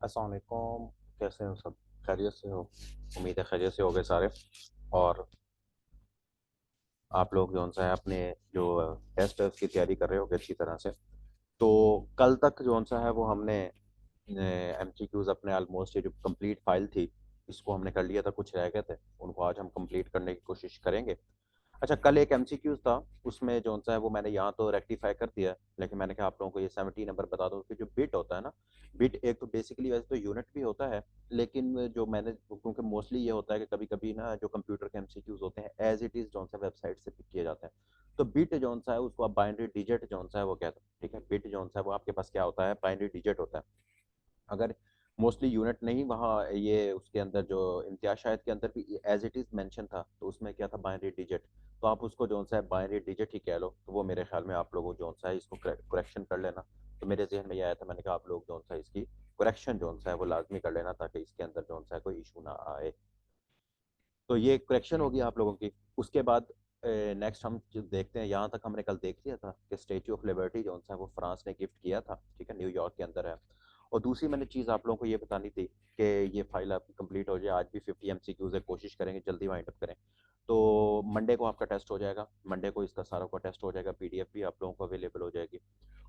अस्सलाम वालेकुम। कैसे हो सब? खैरियत से हो? उम्मीद है खैरियत से हो गए सारे। और आप लोग जो सा है अपने जो टेस्ट है उसकी तैयारी कर रहे हो अच्छी तरह से। तो कल तक जो सा है वो हमने एम सी क्यूज़ अपने ऑलमोस्ट ये जो कंप्लीट फाइल थी इसको हमने कर लिया था, कुछ रह गए थे, उनको आज हम कंप्लीट करने की कोशिश करेंगे। अच्छा, कल एक एमसीक्यूज था, उसमें जो सा है वो मैंने यहाँ तो रेक्टिफाई कर दिया है, लेकिन मैंने कहा आप लोगों को ये 70 नंबर बता दो कि जो बिट होता है ना, बिट एक तो बेसिकली वैसे तो यूनिट भी होता है, लेकिन जो मैंने क्योंकि मोस्टली ये होता है कि कभी कभी ना जो कंप्यूटर के एमसीक्यूज होते हैं एज इट इज जो सा वेबसाइट से पिक किए जाते हैं। तो बिट जो सा है उसको आप बाइनरी डिजिट जो सा है वो कहते हैं। ठीक है, बिट जो सा है वो आपके पास क्या होता है, बाइनरी डिजिट होता है। अगर मोस्टली यूनिट नहीं, वहाँ ये उसके अंदर जो इम्तियाज शायद के अंदर भी एज इट इज मेंशन था, तो उसमें क्या था, बाइनरी डिजिट। तो आप उसको जो सा है बाइनरी डिजिट ही कह लो, तो वो मेरे ख्याल में आप लोगों जो सा है इसको करेक्शन कर लेना। तो मेरे जहन में ये आया था, मैंने कहा आप लोग जो सा है इसकी करेक्शन जो सा है वो लाजमी कर लेना, ताकि इसके अंदर जो सा है कोई इशू ना आए। तो ये करेक्शन होगी आप लोगों की। उसके बाद नेक्स्ट हम जो देखते हैं, यहाँ तक हमने कल देख लिया था कि स्टेच्यू ऑफ लिबर्टी जो सा है वो फ्रांस ने गिफ्ट किया था। ठीक है, न्यूयॉर्क के अंदर है। और दूसरी मैंने चीज़ आप लोगों को ये बतानी थी कि ये फाइल आपकी कंप्लीट हो जाए, आज भी 50 एमसीक्यूज है, कोशिश करेंगे जल्दी वाइंड अप करें। तो मंडे को आपका टेस्ट हो जाएगा, मंडे को इसका सारा का टेस्ट हो जाएगा, पीडीएफ भी आप लोगों को अवेलेबल हो जाएगी।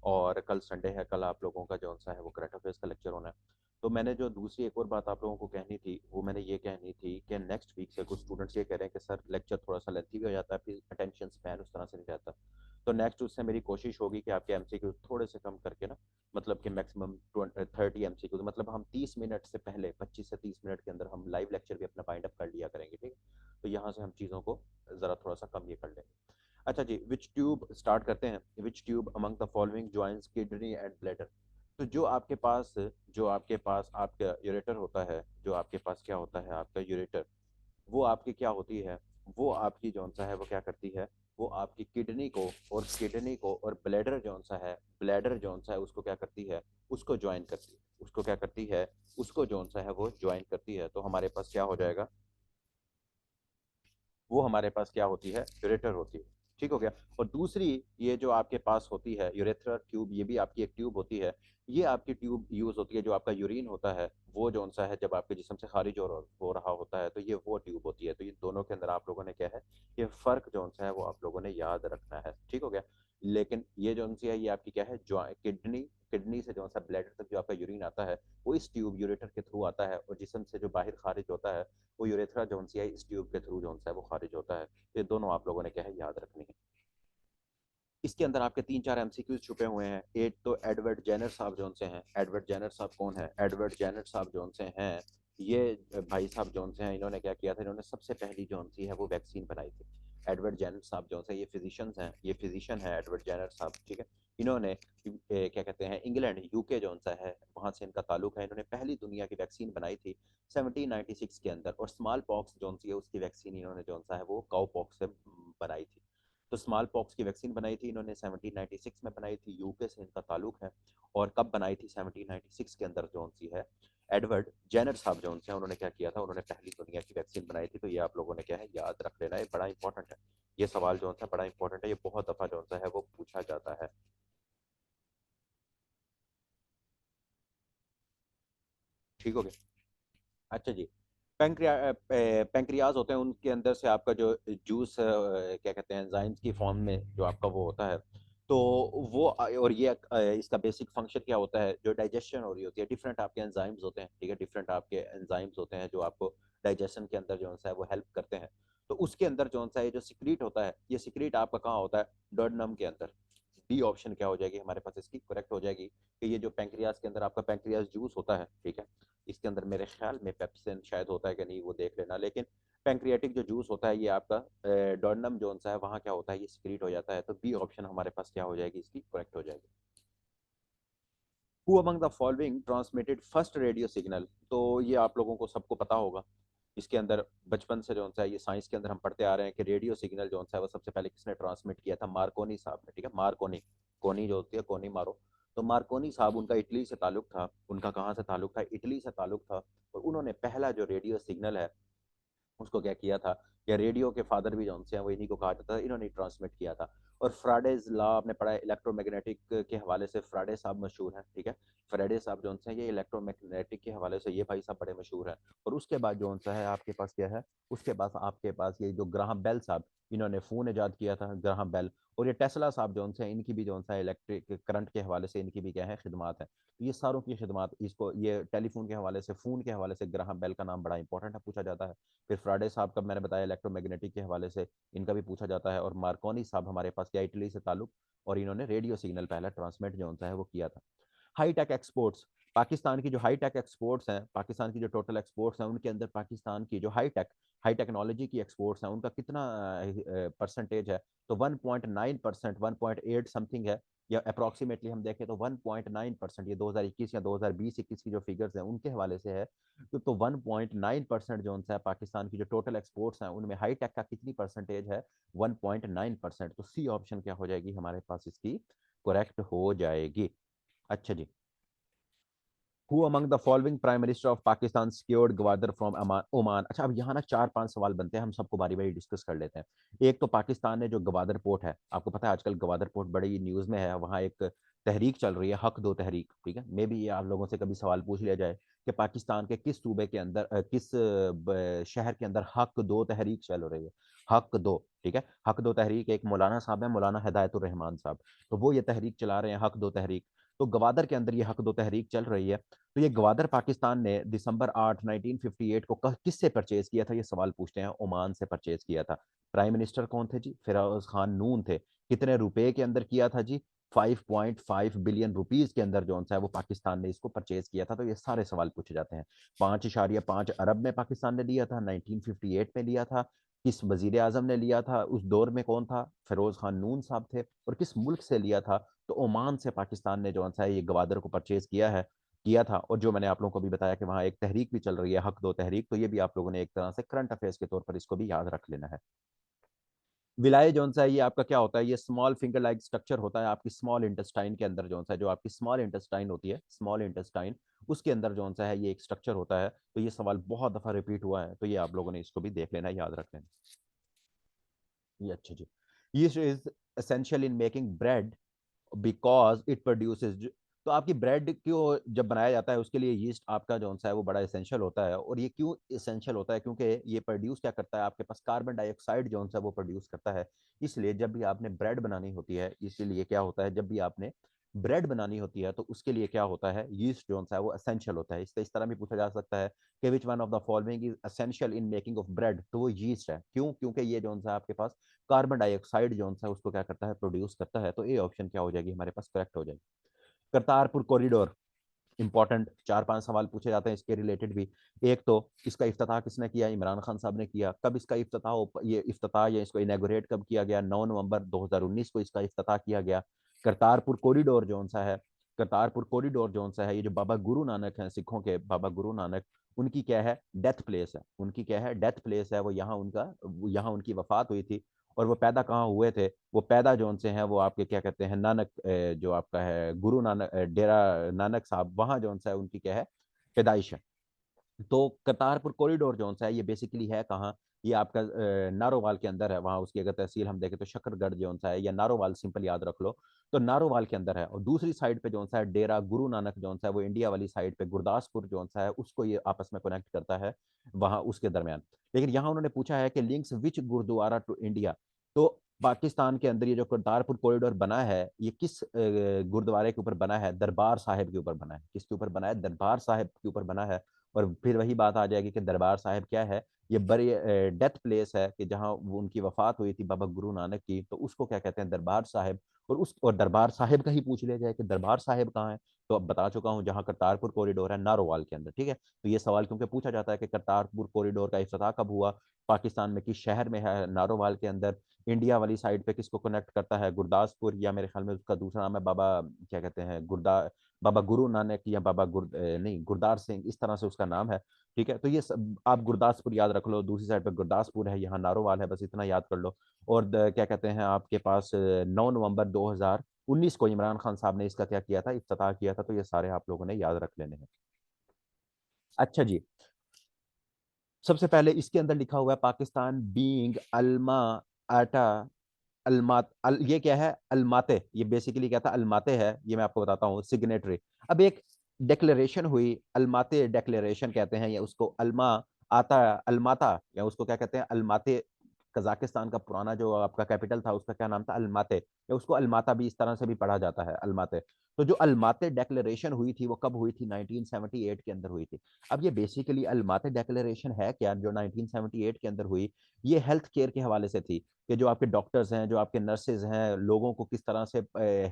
और कल संडे है, कल आप लोगों का जो सा है वो करंट अफेयर्स का लेक्चर होना है। तो मैंने जो दूसरी एक और बात आप लोगों को कहनी थी, वो मैंने ये कहनी थी कि नेक्स्ट वीक से कुछ स्टूडेंट्स ये कह रहे हैं कि सर लेक्चर थोड़ा सा लेंथी भी हो जाता है, फिर अटेंशन स्पैन उस तरह से नहीं रहता। तो नेक्स्ट उससे मेरी कोशिश होगी कि आपके एमसीक्यू थोड़े से कम करके ना, मतलब कि मैक्सिमम 30 एमसीक्यू, मतलब हम 30 मिनट से पहले, 25 से 30 मिनट के अंदर हम लाइव लेक्चर भी अपना बाइंड अप कर लिया करेंगे। ठीक है, तो यहाँ से हम चीज़ों को ज़रा थोड़ा सा कम ये कर लेंगे। अच्छा जी, विच ट्यूब स्टार्ट करते हैं। Which tube among the following joins kidney and bladder. तो जो आपके पास आपका यूरेटर होता है, जो आपके पास क्या होता है आपका यूरेटर, वो आपकी क्या होती है, वो आपकी जौन सा है वो क्या करती है, वो आपकी किडनी को और ब्लैडर जौन सा है, ब्लैडर जौन सा है उसको क्या करती है, उसको ज्वाइन करती है। उसको क्या करती है, उसको जौन सा है वो ज्वाइन करती है। तो हमारे पास क्या हो जाएगा, वो हमारे पास क्या होती है, यूरेटर होती है। ठीक हो गया। और दूसरी, ये जो आपके पास होती है यूरेथ्रा ट्यूब, ये भी आपकी एक ट्यूब होती है। ये आपकी ट्यूब यूज होती है, जो आपका यूरिन होता है वो जौन सा है जब आपके जिस्म से खारिज हो रहा होता है, तो ये वो ट्यूब होती है। तो ये दोनों के अंदर आप लोगों ने क्या है, ये फर्क जौन सा है वो आप लोगों ने याद रखना है। ठीक हो गया। लेकिन ये जौन सी है ये आपकी क्या है, जो किडनी, किडनी से जौन सा ब्लैडर तक जो आपका यूरिन आता है, वो इस ट्यूब यूरेटर के थ्रू आता है। और जिस्म से जो बाहर खारिज होता है, वो यूरेथ्रा जौन सी है इस ट्यूब के थ्रू जौन सा है वो खारिज होता है। ये दोनों आप लोगों ने क्या है, याद रखनी है। इसके अंदर आपके तीन चार एमसीक्यूज छुपे हुए हैं। एक तो एडवर्ड जेनर साहब जौन से हैं, एडवर्ड जेनर साहब कौन है, एडवर्ड जेनर साहब जौन से हैं, ये भाई साहब जौन से हैं, इन्होंने क्या किया था, इन्होंने सबसे पहली जौन सी है वो वैक्सीन बनाई थी। एडवर्ड जेनर साहब जौन से, ये फिजिशियंस हैं, ये फिजिशियन है एडवर्ड जेनर साहब। ठीक है, इन्होंने क्या कहते हैं, इंग्लैंड यूके जौन सा है वहाँ से इनका ताल्लुक है। इन्होंने पहली दुनिया की वैक्सीन बनाई थी 1796 के अंदर। और स्मॉल पॉक्स जौन सी है उसकी वैक्सीन इन्होंने जौन सा है वो काउ पॉक्स से बनाई थी। तो स्मॉल पॉक्स की वैक्सीन बनाई थी इन्होंने 1796 में बनाई थी, यूके से इनका ताल्लुक है। और कब बनाई थी, 1796 के अंदर जौन सी है, एडवर्ड जेनर साहब जौन से उन्होंने क्या किया था, उन्होंने पहली दुनिया की वैक्सीन बनाई थी। तो ये आप लोगों ने क्या है, याद रख लेना, ये बड़ा इंपॉर्टेंट है। ये सवाल जौन सा बड़ा इंपॉर्टेंट है, ये बहुत दफा जौन सा है वो पूछा जाता है। ठीक हो गया। अच्छा जी, पेंक्रियाज होते हैं, उनके अंदर से आपका जो जूस क्या कहते हैं, एंजाइम्स की फॉर्म में जो आपका वो होता है। तो वो और ये इसका बेसिक फंक्शन क्या होता है, जो डाइजेशन हो रही होती है, डिफरेंट आपके एंजाइम्स होते हैं। ठीक है, डिफरेंट आपके एंजाइम्स होते हैं जो आपको डाइजेशन के अंदर जो है वो हेल्प करते हैं। तो उसके अंदर जो सा ये जो सिक्रीट होता है, ये सिक्रीट आपका कहाँ होता है, डोडनम के अंदर। डी ऑप्शन क्या हो जाएगी हमारे पास, इसकी करेक्ट हो जाएगी कि ये जो पेंक्रियाज के अंदर आपका पेंक्रियाज जूस होता है। ठीक है, इसके अंदर मेरे ख्याल में पेप्सिन शायद होता है कि नहीं वो देख लेना, लेकिन पैंक्रियाटिक जो जूस होता है ये आपका डोर्नम जोन सा है, वहाँ क्या होता है, ये सिक्रीट हो जाता है। तो बी ऑप्शन हमारे पास क्या हो जाएगी, इसकी करेक्ट हो जाएगी। Who among the following transmitted first radio signal. तो ये आप लोगों को सबको पता होगा। इसके अंदर बचपन से जो सा है ये साइंस के अंदर हम पढ़ते आ रहे हैं कि रेडियो सिग्नल जो सा है वो सबसे पहले किसने ट्रांसमिट किया था, मार्कोनी साहब ने। ठीक है, मार्कोनी, कोनी जो होती है कोनी मारो। तो मार्कोनी साहब, उनका इटली से ताल्लुक था, उनका कहाँ से ताल्लुक था, इटली से ताल्लुक था। और उन्होंने पहला जो रेडियो सिग्नल है उसको क्या किया था, या रेडियो के फादर भी जो उनसे हैं वो इन्हीं को कहा जाता था, इन्होंने ट्रांसमिट किया था। और फ्राडेज लॉ आपने पढ़ा है इलेक्ट्रोमैग्नेटिक के हवाले से, फ्राडे साहब मशहूर हैं, ठीक है। फ्राडे साहब जो है ये इलेक्ट्रोमैग्नेटिक के हवाले से ये भाई साहब बड़े मशहूर हैं। और उसके बाद जो है आपके पास क्या है, उसके बाद आपके पास ये जो ग्राहम बेल साहब, इन्होंने फ़ोन ईजाद किया था, ग्राहम बेल। और ये टेस्ला साहब जो है इनकी भी जो है इलेक्ट्रिक करंट के हवाले से इनकी भी क्या है खिदमात है। तो ये सारों की खिदमात, इसको ये टेलीफोन के हवाले से, फ़ोन के हवाले से ग्राहम बेल का नाम बड़ा इंपॉर्टेंट है, पूछा जाता है। फिर फ्राडे साहब का मैंने बताया इलेक्ट्रोमैग्नेटिक के हवाले से, इनका भी पूछा जाता है। और मार्कोनी साहब हमारे पास क्या, इटली से ताल्लुक, और इन्होंने रेडियो सिग्नल पहला ट्रांसमिट जो होता है वो किया था। हाई टेक एक्सपोर्ट्स, पाकिस्तान की जो हाई टेक एक्सपोर्ट्स हैं, पाकिस्तान की जो टोटल एक्सपोर्ट्स हैं उनके अंदर पाकिस्तान की जो हाई टेक्नोलॉजी की एक्सपोर्ट्स हैं उनका कितना परसेंटेज है, तो 1.9%, 1.8 समथिंग है, या अप्रॉक्सीमेटली हम देखें तो 1.9%। ये 2021 या 2020-21 की जो फिगर्स हैं उनके हवाले से है। तो 1.9% जो है पाकिस्तान की जो टोटल एक्सपोर्ट्स हैं उनमें हाई टेक का कितनी परसेंटेज है, 1.9%। तो सी ऑप्शन क्या हो जाएगी हमारे पास इसकी, करेक्ट हो जाएगी। अच्छा जी, who among the following prime minister of Pakistan secured Gwadar from Oman. अच्छा, अब यहाँ ना 4-5 सवाल बनते हैं, हम सबको बारी बारी डिस्कस कर लेते हैं। एक तो पाकिस्तान ने जो गवादर पोर्ट है, आपको पता है आजकल गवादर पोर्ट बड़ी न्यूज में है, वहाँ एक तहरीक चल रही है, हक दो तहरीक, ठीक है। मे बी ये आप लोगों से कभी सवाल पूछ लिया जाए कि पाकिस्तान के किस सूबे के अंदर किस शहर के अंदर हक दो तहरीक चल रही है। हक दो, ठीक है, हक दो तहरीक, एक मौलाना साहब है, मौलाना हिदायतुर रहमान साहब, तो वो ये तहरीक चला रहे हैं, हक दो तहरीक। तो गवादर के अंदर ये हक दो तहरीक चल रही है। तो ये गवादर पाकिस्तान ने दिसंबर 8 1958 को किससे परचेज किया था, ये सवाल पूछते हैं। ओमान से परचेज किया था। प्राइम मिनिस्टर कौन थे जी, फिरोज खान नून थे। कितने रुपए के अंदर किया था जी, 5.5 बिलियन रुपीज के अंदर जो है वो पाकिस्तान ने इसको परचेज किया था। तो ये सारे सवाल पूछे जाते हैं। 5.5 अरब में पाकिस्तान ने लिया था, 1958 में लिया था। किस वजीर आजम ने लिया था उस दौर में, कौन था, फिरोज खान नून साहब थे। और किस मुल्क से लिया था, तो ओमान से पाकिस्तान ने जो है ये गवादर को परचेज किया था। और जो मैंने आप लोगों को भी बताया कि वहाँ एक तहरीक भी चल रही है, हक दो तहरीक, तो ये भी आप लोगों ने एक तरह से करंट अफेयर्स के तौर पर इसको भी याद रख लेना है। विलाय जो है ये आपका क्या होता है, ये स्मॉल फिंगर लाइक स्ट्रक्चर होता है आपकी स्मॉल इंटेस्टाइन के अंदर, जो है जो आपकी स्मॉल इंटेस्टाइन होती है, स्मॉल इंटेस्टाइन, उसके अंदर जो है ये एक स्ट्रक्चर होता है। तो ये सवाल बहुत दफा रिपीट हुआ है, तो ये आप लोगों ने इसको भी देख लेना, याद रख लेना। ये अच्छा जी, ये is essential in making bread because it produces. तो आपकी ब्रेड क्यों जब बनाया जाता है उसके लिए यीस्ट आपका जो है वो बड़ा एसेंशियल होता है। और ये क्यों एसेंशियल होता है, क्योंकि ये प्रोड्यूस क्या करता है, आपके पास कार्बन डाइऑक्साइड जो है वो प्रोड्यूस करता है। इसलिए जब भी आपने ब्रेड बनानी होती है, इसीलिए क्या होता है, जब भी आपने ब्रेड बनानी होती है तो उसके लिए क्या होता है, यीस्ट जो है वो एसेंशियल होता है। इससे इस तरह भी पूछा जा सकता है कि which one of the following is essential in making of bread, तो वो यीस्ट है। क्यों, क्योंकि ये जो है आपके पास कार्बन डाइऑक्साइड जो है उसको क्या करता है, प्रोड्यूस करता है। तो ये ऑप्शन क्या हो जाएगी हमारे पास, करेक्ट हो जाएगी। करतारपुर कॉरिडोर, इंपॉर्टेंट 4-5 सवाल पूछे जाते हैं इसके रिलेटेड भी। एक तो इसका इफ्तिताह किसने किया, इमरान खान साहब ने किया। कब इसका इफ्तिताह, ये इफ्तिताह या इसको इनैगोरेट कब किया गया, 9 नवंबर 2019 को इसका इफ्तिताह किया गया। करतारपुर कॉरिडोर जो सा है, करतारपुर कॉरिडोर जो सा है, ये जो बाबा गुरु नानक हैं, सिखों के बाबा गुरु नानक, उनकी क्या है, डेथ प्लेस है, उनकी क्या है, डेथ प्लेस है। वो यहाँ उनका, यहाँ उनकी वफात हुई थी। और वो पैदा कहाँ हुए थे, वो पैदा जो उनसे हैं वो आपके क्या कहते हैं, नानक जो आपका है गुरु नानक डेरा नानक साहब, वहाँ जो है उनकी क्या है, पैदाइश है। तो करतारपुर कॉरिडोर जो है ये बेसिकली है कहाँ, ये आपका नारोवाल के अंदर है। वहाँ उसकी अगर तहसील हम देखें तो शकरगढ़ जो है, या नारोवाल सिंपल याद रख लो, तो नारोवाल के अंदर है। और दूसरी साइड पे जो है डेरा गुरु नानक जो है वो इंडिया वाली साइड पे गुरदासपुर जो है उसको ये आपस में कनेक्ट करता है, वहाँ उसके दरमियान। लेकिन यहाँ उन्होंने पूछा है कि links which gurdwara to India. तो पाकिस्तान के अंदर ये जो करतारपुर कॉरिडोर बना है, ये किस गुरुद्वारे के ऊपर बना है, दरबार साहिब के ऊपर बना है। किसके ऊपर बना है, दरबार साहिब के ऊपर बना है। और फिर वही बात आ जाएगी कि दरबार साहिब क्या है, ये बड़ी डेथ प्लेस है कि जहाँ वो उनकी वफात हुई थी बाबा गुरु नानक की, तो उसको क्या कहते हैं, दरबार साहिब। और दरबार साहिब का ही पूछ लिया जाए कि दरबार साहिब कहाँ है, तो अब बता चुका हूँ, जहाँ करतारपुर कॉरिडोर है नारोवाल के अंदर, ठीक है। तो ये सवाल क्योंकि पूछा जाता है कि करतारपुर कॉरिडोर का इफ्तिताह कब हुआ, पाकिस्तान में किस शहर में है, नारोवाल के अंदर। इंडिया वाली साइड पे किसको कनेक्ट करता है, गुरदासपुर, या मेरे ख्याल में उसका दूसरा नाम है बाबा, क्या कहते हैं, बाबा गुरु नानक, या नहीं, गुरदार सिंह, इस तरह से उसका नाम है, ठीक है। तो ये सब आप गुरदासपुर याद रख लो, दूसरी साइड पे गुरदासपुर है, यहाँ नारोवाल है, बस इतना याद कर लो। और क्या कहते हैं आपके पास 9 नवंबर 2019 को इमरान खान साहब ने इसका क्या किया था, इफ्तिताह किया था। तो ये सारे आप लोगों ने याद रख लेने हैं। अच्छा जी, सबसे पहले इसके अंदर लिखा हुआ है पाकिस्तान बीइंग अल्मा आटा ये क्या है, अलमाते, ये बेसिकली क्या था, अलमाते है, ये मैं आपको बताता हूँ, सिग्नेटरी। अब एक डिक्लेरेशन हुई, अलमाते डिक्लेरेशन कहते हैं, या उसको अलमा आता, अलमाता, या उसको क्या कहते हैं, अलमाते। कजाकिस्तान का पुराना जो आपका कैपिटल था उसका क्या नाम था, अलमाते, या उसको अलमाता भी इस तरह से भी पढ़ा जाता है, अलमाते। तो जो अलमाते डेक्लेरेशन हुई थी वो कब हुई थी, 1978 के अंदर हुई थी। अब ये बेसिकली अलमाते डेक्लेरेशन है क्या, जो 1978 के अंदर हुई, ये हेल्थ केयर के हवाले से थी, कि जो आपके डॉक्टर्स हैं, जो आपके नर्सेज हैं, लोगों को किस तरह से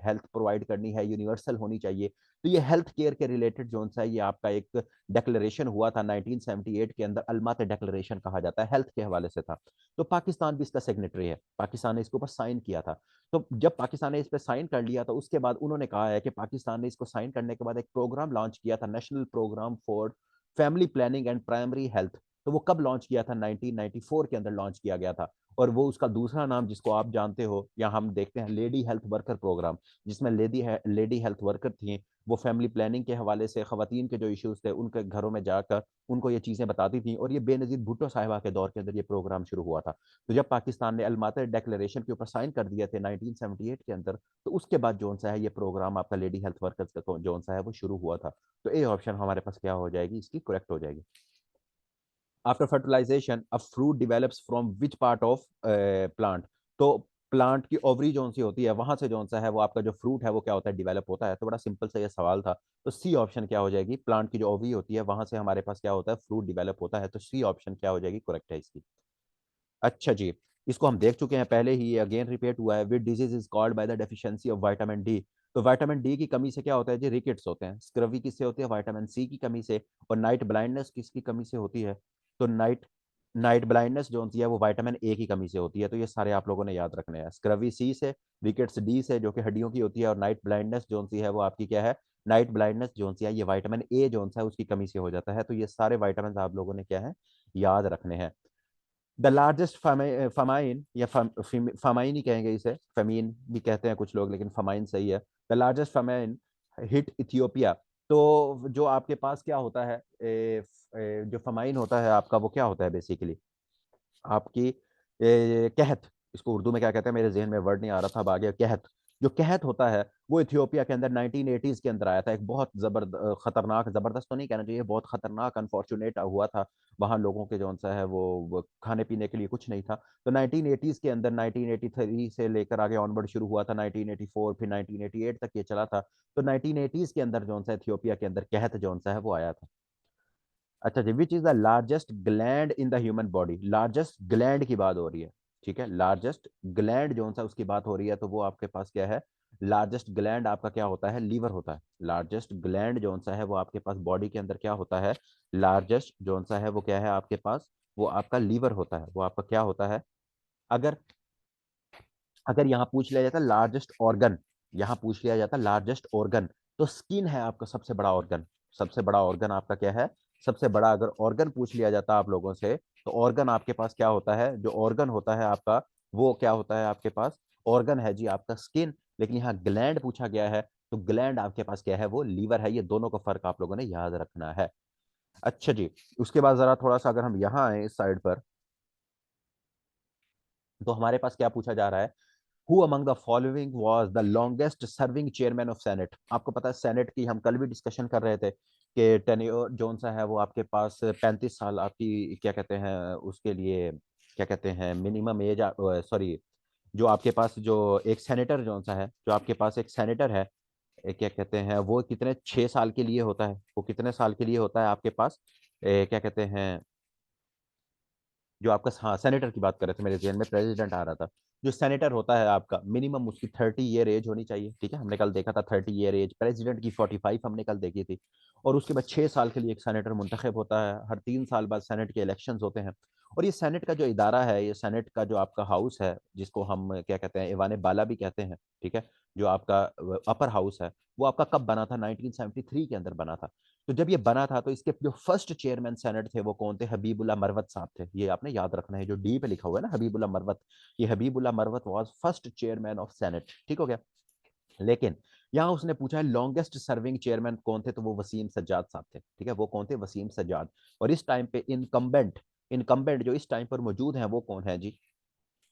हेल्थ प्रोवाइड करनी है, यूनिवर्सल होनी चाहिए। तो ये हेल्थ केयर के रिलेटेड जो सा ये आपका एक डेक्लेरेशन हुआ था 1978 के अंदर, अलमाते डेक्लेरेशन कहा जाता है, हेल्थ के हवाले से था। तो पाकिस्तान भी इसका सिग्नेटरी है, पाकिस्तान ने इसके ऊपर साइन किया था। तो जब पाकिस्तान ने इस पर साइन कर लिया तो उसके बाद उन्होंने कहा है कि पाकिस्तान ने इसको साइन करने के बाद एक प्रोग्राम लॉन्च किया था, national programme for family planning and primary health. तो वो कब लॉन्च किया था, 1994 के अंदर लॉन्च किया गया था। और वो उसका दूसरा नाम जिसको आप जानते हो, या हम देखते हैं, लेडी हेल्थ वर्कर प्रोग्राम, जिसमें लेडी हेल्थ वर्कर थी, वो फैमिली प्लानिंग के हवाले से खवातीन के जो इश्यूज थे उनके घरों में जाकर उनको ये चीज़ें बताती थी। और ये बेनज़ीर भुट्टो साहिबा के दौर के अंदर ये प्रोग्राम शुरू हुआ था। तो जब पाकिस्तान ने अलमाते डेक्लेरेशन के ऊपर साइन कर दिए थे 1978 के अंदर, तो उसके बाद जो सा है ये प्रोग्राम आपका लेडी हेल्थ वर्कर्स का जो सा है वो शुरू हुआ था। तो ये ऑप्शन हमारे पास क्या हो जाएगी, इसकी करेक्ट हो जाएगी। After fertilization a fruit develops from which part of plant. तो प्लांट की ओवरी जो सी होती है वहां से जो सा है वो आपका जो फ्रूट है वो क्या होता है, डिवेलप होता है। तो बड़ा सिंपल सा ये सवाल था। तो सी ऑप्शन क्या हो जाएगी, प्लांट की जो ओवरी होती है वहां से हमारे पास क्या होता है, फ्रूट डिवेलप होता है। तो सी ऑप्शन क्या हो जाएगी, करेक्ट है इसकी। अच्छा जी, इसको हम देख चुके हैं पहले ही, अगेन रिपीट हुआ है, which disease is called by the deficiency of vitamin D. तो विटामिन डी की कमी से क्या होता है जी, रिकेट्स होते हैं। स्क्रवी किससे होती है, विटामिन सी की कमी से। और नाइट ब्लाइंडनेस किसकी कमी से होती है, तो नाइट नाइट ब्लाइंडनेस जो होती है वो विटामिन ए की कमी से होती है। तो ये सारे आप लोगों ने याद रखने हैं, स्क्रवी सी से, रिकेट्स डी से जो कि हड्डियों की होती है, और नाइट ब्लाइंडनेस जो सी है वो आपकी क्या है, नाइट ब्लाइंडनेस जो सी है ये विटामिन ए जो है उसकी कमी से हो जाता है। तो ये सारे विटामिन आप लोगों ने क्या है, याद रखने हैं। द लार्जेस्ट फमाइन, या फमाइन ही कहेंगे इसे, फमीन भी कहते हैं कुछ लोग, लेकिन फमाइन सही है। The largest famine hit Ethiopia. तो जो आपके पास क्या होता है, जो फमाइन होता है आपका वो क्या होता है बेसिकली, आपकी कहत, इसको उर्दू में क्या कहते हैं, मेरे जहन में वर्ड नहीं आ रहा था, अब आ गया, कहत। जो कहत होता है वो इथियोपिया के अंदर 1980s के अंदर आया था। एक बहुत खतरनाक, जबरदस्त तो नहीं कहना चाहिए, बहुत खतरनाक अनफॉर्चुनेट हुआ था। वहाँ लोगों के जो सा है वो खाने पीने के लिए कुछ नहीं था। तो 1980s के अंदर 1983 से लेकर आगे ऑनवर्ड शुरू हुआ था, 1984 फिर 1988 तक ये चला था। तो 1980s के अंदर जो सा इथियोपिया के अंदर कहत जो सा है वो आया था। अच्छा जी, which is the largest gland in the human body, largest gland की बात हो रही है। ठीक है, लार्जेस्ट ग्लैंड जो सा उसकी बात हो रही है, तो वो आपके पास क्या है, लार्जेस्ट ग्लैंड आपका क्या होता है, लीवर होता है। लार्जेस्ट ग्लैंड जो सा है वो आपके पास बॉडी के अंदर क्या होता है, लार्जेस्ट जो सा है वो क्या है आपके पास, वो आपका लीवर होता है, वो आपका क्या होता है। अगर अगर यहाँ पूछ लिया जाता लार्जेस्ट ऑर्गन, यहाँ पूछ लिया जाता लार्जेस्ट ऑर्गन, तो स्किन है आपका सबसे बड़ा ऑर्गन। सबसे बड़ा ऑर्गन आपका क्या है, सबसे बड़ा अगर ऑर्गन पूछ लिया जाता आप लोगों से, तो ऑर्गन आपके पास क्या होता है, जो ऑर्गन होता है आपका, वो क्या होता है आपके पास, ऑर्गन है जी आपका स्किन। लेकिन यहाँ ग्लैंड पूछा गया है, तो ग्लैंड आपके पास क्या है, वो लीवर है। ये दोनों का फर्क आप लोगों ने याद रखना है। अच्छा जी, उसके बाद जरा थोड़ा सा अगर हम यहाँ आए इस साइड पर, तो हमारे पास क्या पूछा जा रहा है, who among the following was the longest serving chairman of senate. आपको पता है सेनेट की हम कल भी डिस्कशन कर रहे थे कि टेन्योर जोन सा है वो आपके पास 35 साल आपकी क्या कहते हैं उसके लिए, क्या कहते हैं मिनिमम एज, सॉरी, जो आपके पास जो एक सेनेटर जोन सा है, जो आपके पास एक सेनेटर है, क्या कहते हैं वो कितने 6 साल के लिए होता है, वो कितने साल के लिए होता है आपके पास, क्या कहते हैं, जो आपका, हाँ सेनेटर की बात कर रहे थे, मेरे जहन में प्रेसिडेंट आ रहा था। जो सेनेटर होता है आपका मिनिमम उसकी 30 ईयर एज होनी चाहिए। ठीक है, हमने कल देखा था 30 ईयर एज, प्रेसिडेंट की 45 हमने कल देखी थी। और उसके बाद 6 साल के लिए एक सेनेटर मुंतखब होता है, हर 3 साल बाद सेनेट के इलेक्शन होते हैं। और ये सेनेट का जो इदारा है, ये सेनेट का जो आपका हाउस है, जिसको हम क्या कहते हैं, ईवान बाला भी कहते हैं। ठीक है, जो आपका अपर हाउस है, वो आपका कब बना था, 1973 के अंदर बना था। तो जब ये बना था तो इसके जो फर्स्ट चेयरमैन सेनेट थे वो कौन थे, हबीबुल्ला मरवत साहब थे। ये आपने याद रखना है, जो डी पे लिखा हुआ है ना हबीबुल्ला मरवत, ये Habibullah Marwat was first chairman of senate. ठीक हो गया। लेकिन यहाँ उसने पूछा है लॉन्गेस्ट सर्विंग चेयरमैन कौन थे, तो वो वसीम सज्जाद साहब थे। ठीक है, वो कौन थे, वसीम सज्जाद। और इस टाइम पे इनकम्बेंट, इनकम्बेंट जो इस टाइम पर मौजूद हैं वो कौन है जी,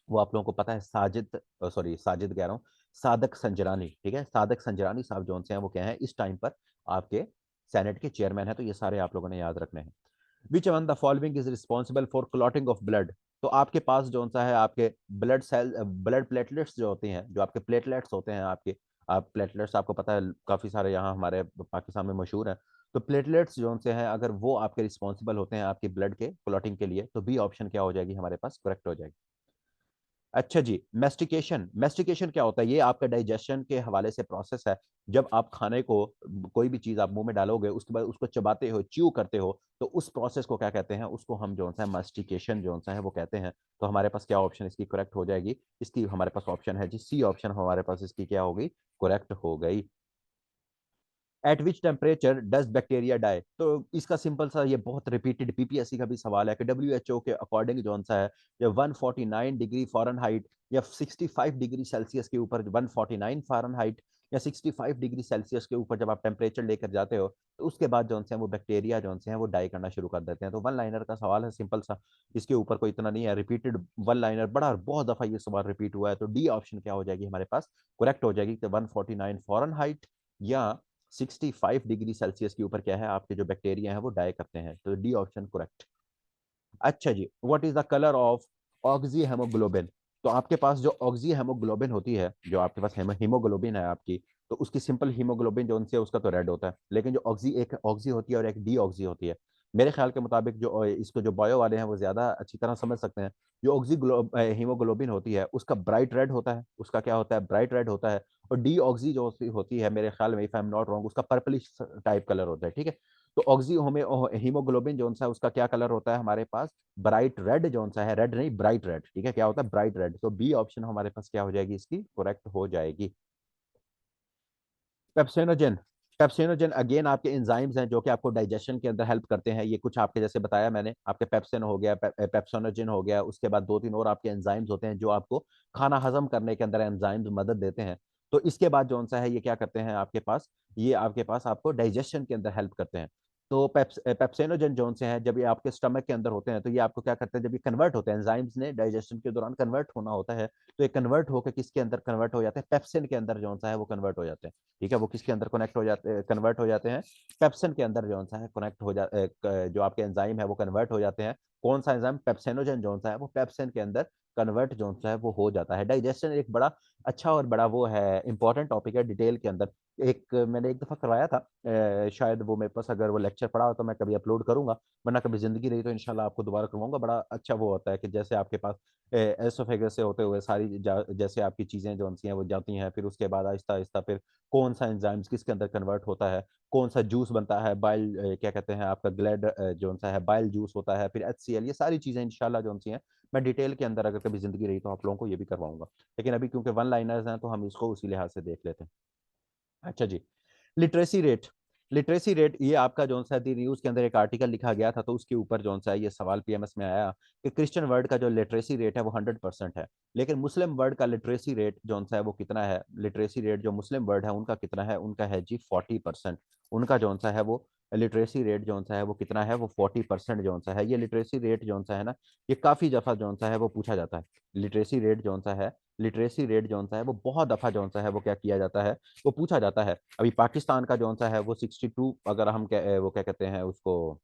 वो आप लोगों को पता है, साजिद, सॉरी साजिद कह रहा हूँ, सादक संजरानी, ठीक है, सादक संजरानी साहब जो हैं वो क्या है इस टाइम पर आपके सेनेट के चेयरमैन है। तो ये सारे आप लोगों ने याद रखने हैं। Which one the following is responsible for clotting of blood. तो आपके पास जो सा है आपके ब्लड सेल, ब्लड प्लेटलेट्स जो होते हैं, जो आपके प्लेटलेट्स होते हैं आपके, आप प्लेटलेट्स आपको पता है काफी सारे यहाँ हमारे पाकिस्तान में मशहूर हैं। तो प्लेटलेट्स जो से हैं अगर वो आपके रिस्पॉन्सिबल होते हैं आपकी ब्लड के क्लॉटिंग के लिए, तो बी ऑप्शन क्या हो जाएगी हमारे पास, करेक्ट हो जाएगी। अच्छा जी, मेस्टिकेशन, मेस्टिकेशन क्या होता है? ये आपका डाइजेशन के हवाले से प्रोसेस है। जब आप खाने को, कोई भी चीज आप मुंह में डालोगे उसके बाद उसको चबाते हो, च्यू करते हो, तो उस प्रोसेस को क्या कहते हैं, उसको हम जो सा मास्टिकेशन जो सा है वो कहते हैं। तो हमारे पास क्या ऑप्शन इसकी करेक्ट हो जाएगी? इसकी हमारे पास ऑप्शन है जी सी ऑप्शन हमारे पास इसकी क्या होगी, करेक्ट हो गई। At which temperature does bacteria die. तो इसका सिंपल सा, ये बहुत रिपीटेड पीपीएससी का भी सवाल है कि डब्ल्यूएचओ के अकॉर्डिंग जो सा है, जब 149 डिग्री फ़ारेनहाइट या 65 डिग्री सेल्सियस के ऊपर, 149 फ़ारेनहाइट या 65 डिग्री सेल्सियस के ऊपर जब आप टेम्परेचर लेकर जाते हो, तो उसके बाद जो है वो बैक्टीरिया जो है वो डाई करना शुरू कर देते हैं। तो वन लाइनर का सवाल है सिंपल सा, इसके ऊपर कोई इतना नहीं है, रिपीटेड वन लाइनर, बड़ा बहुत दफा ये सवाल रिपीट हुआ है। तो डी ऑप्शन क्या हो जाएगी हमारे पास, करेक्ट हो जाएगी कि 149 फ़ारेनहाइट या 65 डिग्री सेल्सियस के ऊपर क्या है आपके जो बैक्टीरिया है वो डाई करते हैं। तो डी ऑप्शन करेक्ट। अच्छा जी, what is the colour of oxyhaemoglobin. तो आपके पास जो ऑक्सी हेमोग्लोबिन होती है, जो आपके पास हीमोग्लोबिन है आपकी, तो उसकी सिंपल हीमोग्लोबिन जो उनसे उसका तो रेड होता है, लेकिन जो ऑक्सी, एक ऑक्सी होती है और एक डी ऑक्सी होती है। मेरे ख्याल के मुताबिक जो इसको जो बायो वाले हैं वो ज्यादा अच्छी तरह समझ सकते हैं। जो ऑक्सी हीमोग्लोबिन होती है उसका ब्राइट रेड होता है, उसका क्या होता है, ब्राइट रेड होता है। और डी ऑक्सी जो होती है मेरे ख्याल में, if I am not wrong, उसका पर्पलिश टाइप कलर होता है, ठीक है। तो ऑक्सी हीमोग्लोबिन जो सा उसका क्या कलर होता है हमारे पास, ब्राइट रेड जो सा है, रेड नहीं ब्राइट रेड, ठीक है, क्या होता है, ब्राइट रेड। तो बी ऑप्शन हमारे पास क्या हो जाएगी इसकी, करेक्ट हो जाएगी। पेप्सिनोजेन, पेप्सिनोजेन अगेन आपके एंजाइम्स हैं जो कि आपको डाइजेशन के अंदर हेल्प करते हैं। ये कुछ आपके जैसे बताया मैंने, आपके पेप्सिन हो गया, पेप्सिनोजेन हो गया, उसके बाद दो तीन और आपके एंजाइम्स होते हैं जो आपको खाना हजम करने के अंदर एंजाइम्स मदद देते हैं। तो इसके बाद जो सा है ये क्या करते हैं आपके पास, ये आपके पास आपको डाइजेशन के अंदर हेल्प करते हैं। तो पेप्सिनोजेन जो से है जब ये आपके स्टमक के अंदर होते हैं तो ये आपको क्या करते हैं, जब ये कन्वर्ट होते हैं, एंजाइम्स ने डाइजेशन के दौरान कन्वर्ट होना होता है, तो ये कन्वर्ट होकर किसके अंदर कन्वर्ट हो जाते हैं, पेप्सिन के अंदर जो सा है वो कन्वर्ट हो जाते हैं। ठीक है, वो किसके अंदर कनेक्ट हो जाते, कन्वर्ट हो जाते हैं, पेप्सिन के अंदर जो सा है कनेक्ट हो जा जो आपके एंजाइम है वो कन्वर्ट हो जाते हैं। कौन सा एंजाइम, पेप्सिनोजन जो सा है वो पेप्सिन के अंदर कन्वर्ट जो सा है वो हो जाता है। डाइजेशन एक बड़ा अच्छा और बड़ा वो है, इंपॉर्टेंट टॉपिक है डिटेल के अंदर। एक मैंने एक दफा करवाया था, शायद वो मेरे पास अगर वो लेक्चर पड़ा हो तो मैं कभी अपलोड करूंगा, वरना कभी जिंदगी रही तो इंशाल्लाह आपको दोबारा करवाऊंगा। बड़ा अच्छा वो होता है कि जैसे आपके पास एसोफेगस से होते हुए सारी जैसे आपकी चीजें जो हैं वो जाती हैं, फिर उसके बाद आहिस्ता आहिस्ता फिर कौन सा एंजाइम्स किसके अंदर कन्वर्ट होता है, कौन सा जूस बनता है, बाइल क्या कहते हैं आपका ग्लैड जो सा है बाइल जूस होता है, फिर HCl, ये सारी चीजें इंशाल्लाह जो सी हैं मैं डिटेल के अंदर अगर कभी जिंदगी रही तो आप लोगों को ये भी करवाऊंगा। लेकिन अभी क्योंकि वन लाइनर्स हैं तो हम इसको उसी लिहाज से देख लेते हैं। अच्छा जी, लिटरेसी रेट, लिटरेसी रेट ये आपका जो सा दी न्यूज़ के अंदर एक आर्टिकल लिखा गया था, तो उसके ऊपर जो सा ये सवाल पीएमएस में आया कि क्रिश्चियन वर्ल्ड का जो लिटरेसी रेट है वो 100% है, लेकिन मुस्लिम वर्ल्ड का लिटरेसी रेट जो सा है वो कितना है, लिटरेसी रेट जो मुस्लिम वर्ल्ड है उनका कितना है, उनका है जी 40%। उनका जो सा है वो लिटरेसी रेट जो सा है वो कितना है, वो 40% जो सा है। ये लिटरेसी रेट जो सा है ना, ये काफ़ी दफ़ा जो सा है वो पूछा जाता है। लिटरेसी रेट जो सा है, लिटरेसी रेट जो सा है वो बहुत दफ़ा जो सा है वो क्या किया जाता है, वो पूछा जाता है। अभी पाकिस्तान का जो सा है वो 62, अगर हम वो क्या कहते हैं उसको,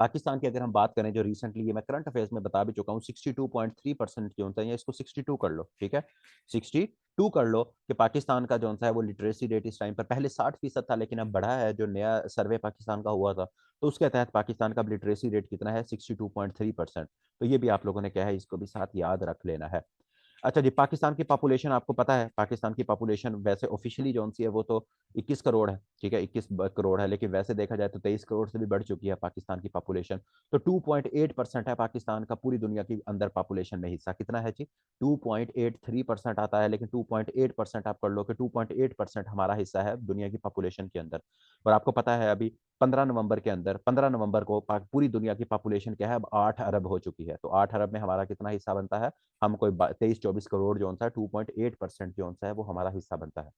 पाकिस्तान की अगर हम बात करें जो रिसेंटली, ये मैं करंट अफेयर्स में बता भी चुका हूँ, 62.3% जो होता है, इसको 62 कर लो, ठीक है, 62 कर लो कि पाकिस्तान का जो है वो लिटरेसी रेट इस टाइम पर, पहले 60% था लेकिन अब बढ़ा है, जो नया सर्वे पाकिस्तान का हुआ था तो उसके तहत पाकिस्तान का लिटरेसी रेट कितना है, 62.3%। तो ये भी आप लोगों ने क्या है इसको भी साथ याद रख लेना है। अच्छा जी, पाकिस्तान की पॉपुलेशन आपको पता है, पाकिस्तान की पॉपुलेशन वैसे ऑफिशियली जो सी है वो तो 21 करोड़ है, ठीक है, 21 करोड़ है, लेकिन वैसे देखा जाए तो 23 करोड़ से भी बढ़ चुकी है पाकिस्तान की पॉपुलेशन। तो 2.8% है पाकिस्तान का पूरी दुनिया की अंदर पॉपुलेशन में हिस्सा, कितना है जी, 2.83% आता है, लेकिन 2.8% आप कर लो कि 2.8% हमारा हिस्सा है दुनिया की पॉपुलेशन के अंदर। और आपको पता है अभी 15 नवंबर के अंदर, 15 नवंबर को पूरी दुनिया की पॉपुलेशन क्या है, अब 8 अरब हो चुकी है। तो 8 अरब में हमारा कितना हिस्सा बनता है, हम कोई 23-24 करोड़ जो है 2.8% जो है वो हमारा हिस्सा बनता है।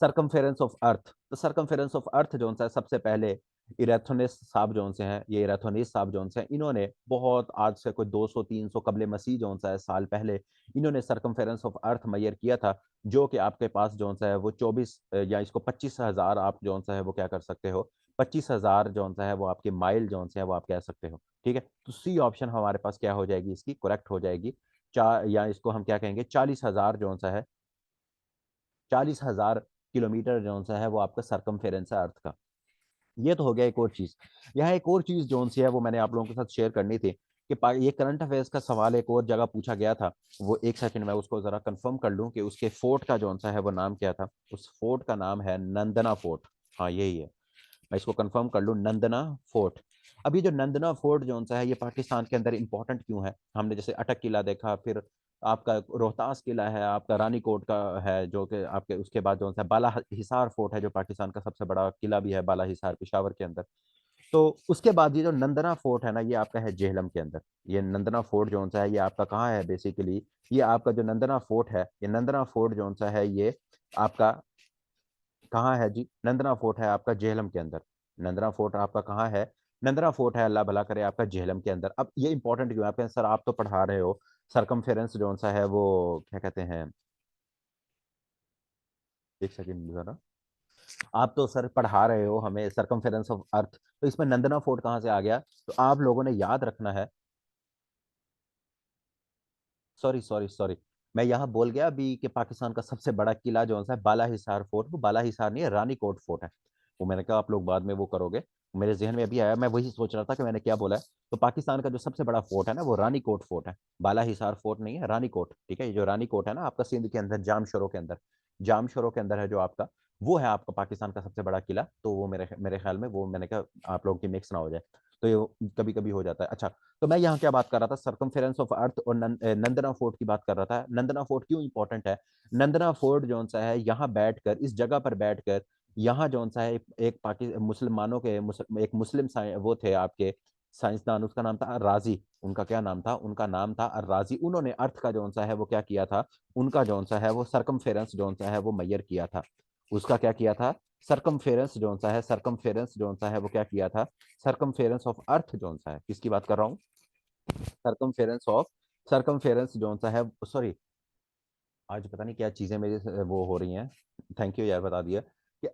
सरकमफेरेंस ऑफ अर्थ, तो सरकमफेरेंस ऑफ अर्थ जो है सबसे पहले इरेथोनिस साहब जोन से हैं, ये इरेथोनिस साहब जोन से हैं, इन्होंने बहुत आज से कोई 200-300 कबले मसीह जोन सा है साल पहले इन्होंने सरकमफेरेंस ऑफ अर्थ मैयर किया था, जो कि आपके पास जोन सा है वो 24 या इसको 25,000 आप जोन सा है वो क्या कर सकते हो, 25,000 जोन सा है वो आपके माइल जोन से है वो आप कह सकते हो। ठीक है, तो सी ऑप्शन हमारे पास क्या हो जाएगी, इसकी करेक्ट हो जाएगी। चार, या इसको हम क्या कहेंगे, 40,000 जोन सा है, 40,000 किलोमीटर जोन सा है वो आपका सरकमफेरेंस है अर्थ का। ये तो हो गया एक और चीज। यहाँ एक और चीज जोन सी है वो मैंने आप लोगों के साथ शेयर करनी थी कि ये करंट अफेयर्स का सवाल एक और जगह पूछा गया था। वो एक सेकंड में उसको जरा कंफर्म कर लूं कि उसके फोर्ट का जोन सा है वो नाम क्या था। उस फोर्ट का नाम है नंदना फोर्ट। हाँ यही है, मैं इसको कंफर्म कर लूं, नंदना फोर्ट। अभी जो नंदना फोर्ट जोन सा है ये पाकिस्तान के अंदर इंपॉर्टेंट क्यों है, हमने जैसे अटक किला देखा, फिर आपका रोहतास किला है, आपका रानी कोट का है जो कि आपके, उसके बाद जो है बाला हिसार फोर्ट है जो पाकिस्तान का सबसे बड़ा किला भी है, बाला हिसार पेशावर के अंदर। तो उसके बाद ये जो नंदना फोर्ट है ना ये आपका है जेहलम के अंदर। ये नंदना फोर्ट जो सा है ये आपका कहाँ है बेसिकली, ये आपका जो नंदना फोर्ट है, ये नंदना फोर्ट जो सा है ये आपका कहाँ है जी, नंदना फोर्ट है आपका जेहलम के अंदर। नंदना फोर्ट आपका कहाँ है, नंदना फोर्ट है, अल्लाह भला करे, आपका जेहलम के अंदर। अब ये इंपॉर्टेंट क्यों है आपके, सर आप तो पढ़ा रहे हो सरकमफेरेंस जो सा है वो क्या कहते हैं, एक सेकंड जरा, आप तो सर पढ़ा रहे हो हमें सरकमफेरेंस ऑफ अर्थ, तो इसमें नंदना फोर्ट कहाँ से आ गया, तो आप लोगों ने याद रखना है। सॉरी सॉरी सॉरी, मैं यहाँ बोल गया अभी कि पाकिस्तान का सबसे बड़ा किला जो है बाला हिसार फोर्ट, वो बाला हिसार नहीं है, रानी कोट फोर्ट है। वो मैंने कहा आप लोग बाद में वो करोगे, मेरे जहन में अभी आया, मैं वही सोच रहा था कि मैंने क्या बोला है। तो पाकिस्तान का जो सबसे बड़ा फोर्ट है ना वो रानी कोट फोर्ट है, बाला हिसार फोर्ट नहीं है, रानी कोट। ठीक है, ये जो रानी कोट है ना आपका सिंध के अंदर जामशोरों के अंदर, जामशोरों के अंदर है जो आपका, वो है आपका पाकिस्तान का सबसे बड़ा किला। तो वो मेरे मेरे ख्याल में वो मैंने कहा आप लोगों की मिक्स ना हो जाए, तो ये कभी कभी हो जाता है। अच्छा, तो मैं यहाँ क्या बात कर रहा था, सर्कमफेरेंस ऑफ अर्थ और नंदना फोर्ट की बात कर रहा था। नंदना फोर्ट क्यों इंपॉर्टेंट है, नंदना फोर्ट जो सा है यहाँ बैठकर, इस जगह पर बैठकर, यहाँ जो सा है एक पाकिस्तान मुसलमानों के एक मुस्लिम वो थे आपके साइंसदान, उसका नाम था राजी, उनका क्या नाम था, उनका नाम था राजी। उन्होंने अर्थ का जो सा है वो क्या किया था, उनका जो सा है वो सरकमफेरेंस जो सा है वो मैयर किया था। उसका क्या किया था, सरकमफेरेंस जो सा है, सरकमफेरेंस जो सा है वो क्या किया था, सरकमफेरेंस ऑफ अर्थ जो सा है, किसकी बात कर रहा हूँ, सरकमफेरेंस ऑफ, सरकमफेरेंस जो सा है, सॉरी आज पता नहीं क्या चीजें मेरी वो हो रही हैं। थैंक यू यार बता दिया कि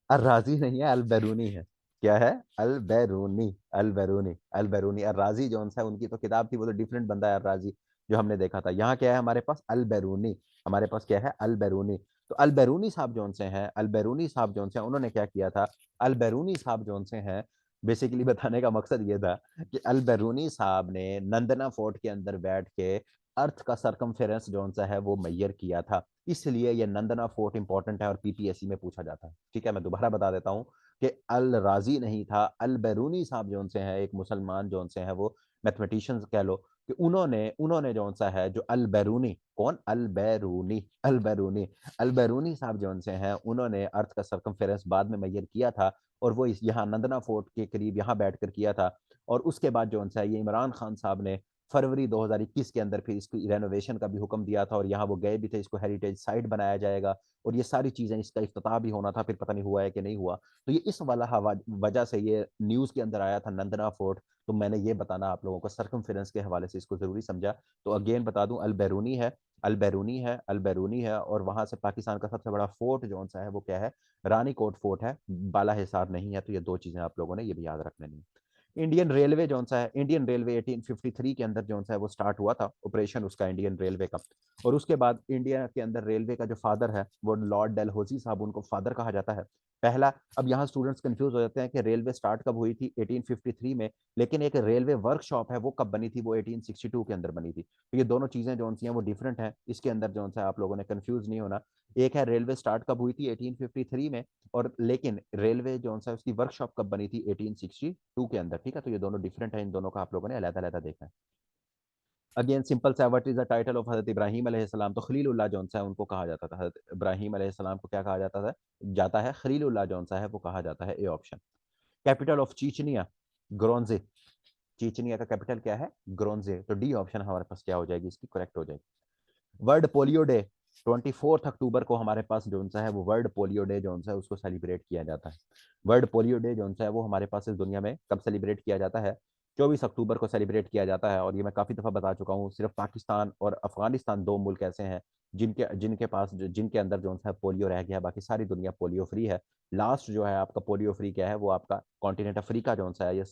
अर्राजी नहीं है, अल बैरूनी है। क्या है, अल बैरूनी, अल बैरूनी, अल बैरूनी। अर्राजी जो है उनकी तो किताब थी, वो तो डिफरेंट बंदा है अर्राजी जो हमने देखा था। यहाँ क्या है हमारे पास, अल बैरूनी, हमारे पास क्या है, अल बैरूनी। तो अल बैरूनी साहब जो से हैं, अल बैरूनी साहब जो से हैं, उन्होंने क्या किया था, अल बैरूनी साहब जो से हैं, बेसिकली बताने का मकसद ये था कि अल बैरूनी साहब ने नंदना फोर्ट के अंदर बैठ के अर्थ का सरकमफेरेंस जो सा है वो मैयर किया था। इसलिए ये नंदना फोर्ट इंपॉर्टेंट है और पीपीएससी में पूछा जाता है। ठीक है, मैं दोबारा बता देता हूँ कि अल राजी नहीं था, अल बैरूनी साहब जो से है, एक मुसलमान जो से है, वो मैथमेटिशियंस कह लो, कि उन्होंने उन्होंने जो सा है, जो अल बैरूनी, कौन, अल बैरूनी, अल बैरूनी, अल बैरूनी साहब जो से हैं, उन्होंने अर्थ का सरकमफेरेंस बाद में मैयर किया था। और वो इस यहाँ नंदना फोर्ट के करीब यहाँ बैठकर किया था। और उसके बाद जो सा है ये इमरान खान साहब ने फरवरी 2021 के अंदर फिर इसकी रेनोवेशन का भी हुक्म दिया था, और यहाँ वो गए भी थे, इसको हेरिटेज साइट बनाया जाएगा और ये सारी चीजें, इसका इफ्तिताह भी होना था, फिर पता नहीं हुआ है कि नहीं हुआ। तो ये इस वाला वजह से ये न्यूज के अंदर आया था नंदना फोर्ट। तो मैंने ये बताना आप लोगों को सरकमफेरेंस के हवाले से इसको जरूरी समझा। तो अगेन बता दूं, अल बैरूनी है, अल बैरूनी है, अल बैरूनी है। और वहां से पाकिस्तान का सबसे बड़ा फोर्ट जो सा है वो क्या है, रानी कोट फोर्ट है, बाला हिसार नहीं है। तो ये दो चीजें आप लोगों ने ये भी याद रखने नहीं। इंडियन रेलवे जो सा है, इंडियन रेलवे 1853 के अंदर जो सा है वो स्टार्ट हुआ था ऑपरेशन उसका, इंडियन रेलवे का। और उसके बाद इंडिया के अंदर रेलवे का जो फादर है वो लॉर्ड डलहौजी साहब, उनको फादर कहा जाता है पहला। अब यहाँ स्टूडेंट्स कंफ्यूज हो जाते हैं कि रेलवे स्टार्ट कब हुई थी, 1853 में, लेकिन एक रेलवे वर्कशॉप है वो कब बनी थी, वो 1862 के अंदर बनी थी। तो ये दोनों चीजें जो सी हैं वो डिफरेंट हैं, इसके अंदर जो सा आप लोगों ने कंफ्यूज नहीं होना। एक है रेलवे स्टार्ट कब हुई थी 1853 में, और लेकिन रेलवे जो सा उसकी वर्कशॉप कब बनी थी 1862 के अंदर। ठीक है, तो ये दोनों डिफरेंट है, इन दोनों का आप लोगों ने अलग-अलग देखा है। अगेन सिंपल सा, what is the title of हजरत इब्राहिम अलैहिस्सलाम, तो खलीलुल्लाह जौन सा है उनको कहा जाता था, हजरत इब्राहिम अलैहिस्सलाम को क्या कहा जाता था, जाता है खलीलुल्लाह जौन सा है वो कहा जाता है, ए ऑप्शन। कैपिटल ऑफ चीचनिया, ग्रोनजे, चीचनिया का कैपिटल क्या है, ग्रोनजे। तो डी ऑप्शन हमारे पास क्या हो जाएगी, इसकी करेक्ट हो जाएगी। वर्ल्ड पोलियो डे, 24 अक्टूबर को हमारे पास जो सा है वो वर्ल्ड पोलियो डे जो सा है उसको सेलिब्रेट किया जाता है। वर्ल्ड पोलियो डे जो सा है वो हमारे पास इस दुनिया में कब सेलिब्रेट किया जाता है? 24 अक्टूबर को सेलिब्रेट किया जाता है। और ये मैं काफ़ी दफ़ा बता चुका हूँ, सिर्फ पाकिस्तान और अफगानिस्तान दो मुल्क ऐसे हैं जिनके जिनके पास जिनके अंदर जो है पोलियो रह गया है, बाकी सारी दुनिया पोलियो फ्री है। लास्ट जो है आपका पोलियो फ्री क्या है, वो आपका कॉन्टिनेंट अफ्रीका जो सा है, ये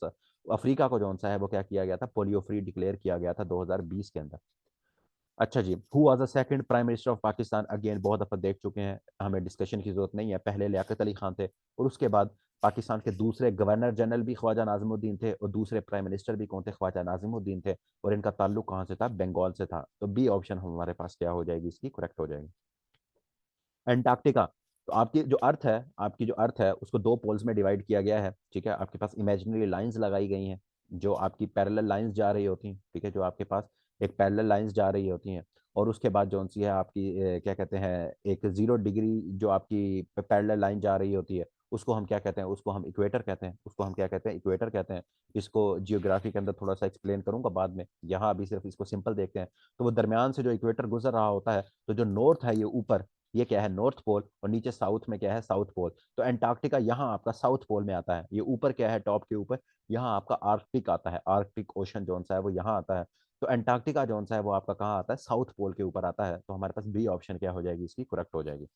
अफ्रीका को जो सा है वो क्या किया गया था, पोलियो फ्री डिक्लेयर किया गया था 2020 के अंदर। अच्छा जी, who was the second prime minister of Pakistan? Again बहुत दफा देख चुके हैं, हमें डिस्कशन की जरूरत नहीं है। पहले लियाकत अली खान थे, और उसके बाद पाकिस्तान के दूसरे गवर्नर जनरल भी ख्वाजा नाजिमुद्दीन थे, और दूसरे प्राइम मिनिस्टर भी कौन थे? ख्वाजा नाजिमुद्दीन थे। और इनका ताल्लुक कहाँ से था? बंगाल से था। तो बी ऑप्शन हमारे पास क्या हो जाएगी, इसकी करेक्ट हो जाएगी। एंटार्क्टिका, तो आपकी जो अर्थ है, आपकी जो अर्थ है उसको दो पोल्स में डिवाइड किया गया है। ठीक है, आपके पास इमेजिनरी लाइंस लगाई गई हैं, जो आपकी पैरेलल लाइंस जा रही होती हैं। ठीक है, जो आपके पास एक पैरेलल लाइंस जा रही होती हैं, और उसके बाद जो सी है आपकी क्या कहते हैं, एक 0 डिग्री जो आपकी पैरेलल लाइन जा रही होती है, उसको हम क्या कहते हैं? उसको हम इक्वेटर कहते हैं। उसको हम क्या कहते हैं? इक्वेटर कहते हैं। इसको जियोग्राफी के अंदर थोड़ा सा एक्सप्लेन करूंगा बाद में, यहाँ अभी सिर्फ इसको सिंपल देखते हैं। तो वो दरमियान से जो इक्वेटर गुजर रहा होता है, तो जो नॉर्थ है ये ऊपर, ये क्या है? North pole. और नीचे साउथ में क्या है? South pole. तो एंटार्क्टिका यहाँ आपका साउथ पोल में आता है। ये ऊपर क्या है? टॉप के ऊपर यहाँ आपका आर्कटिक आता है। आर्कटिक ओशन जो सा है वो यहाँ आता है। तो एंटार्क्टिका जो सा है वो आपका कहाँ आता है? साउथ पोल के ऊपर आता है। तो हमारे पास बी ऑप्शन क्या हो जाएगी, इसकी करेक्ट हो जाएगी।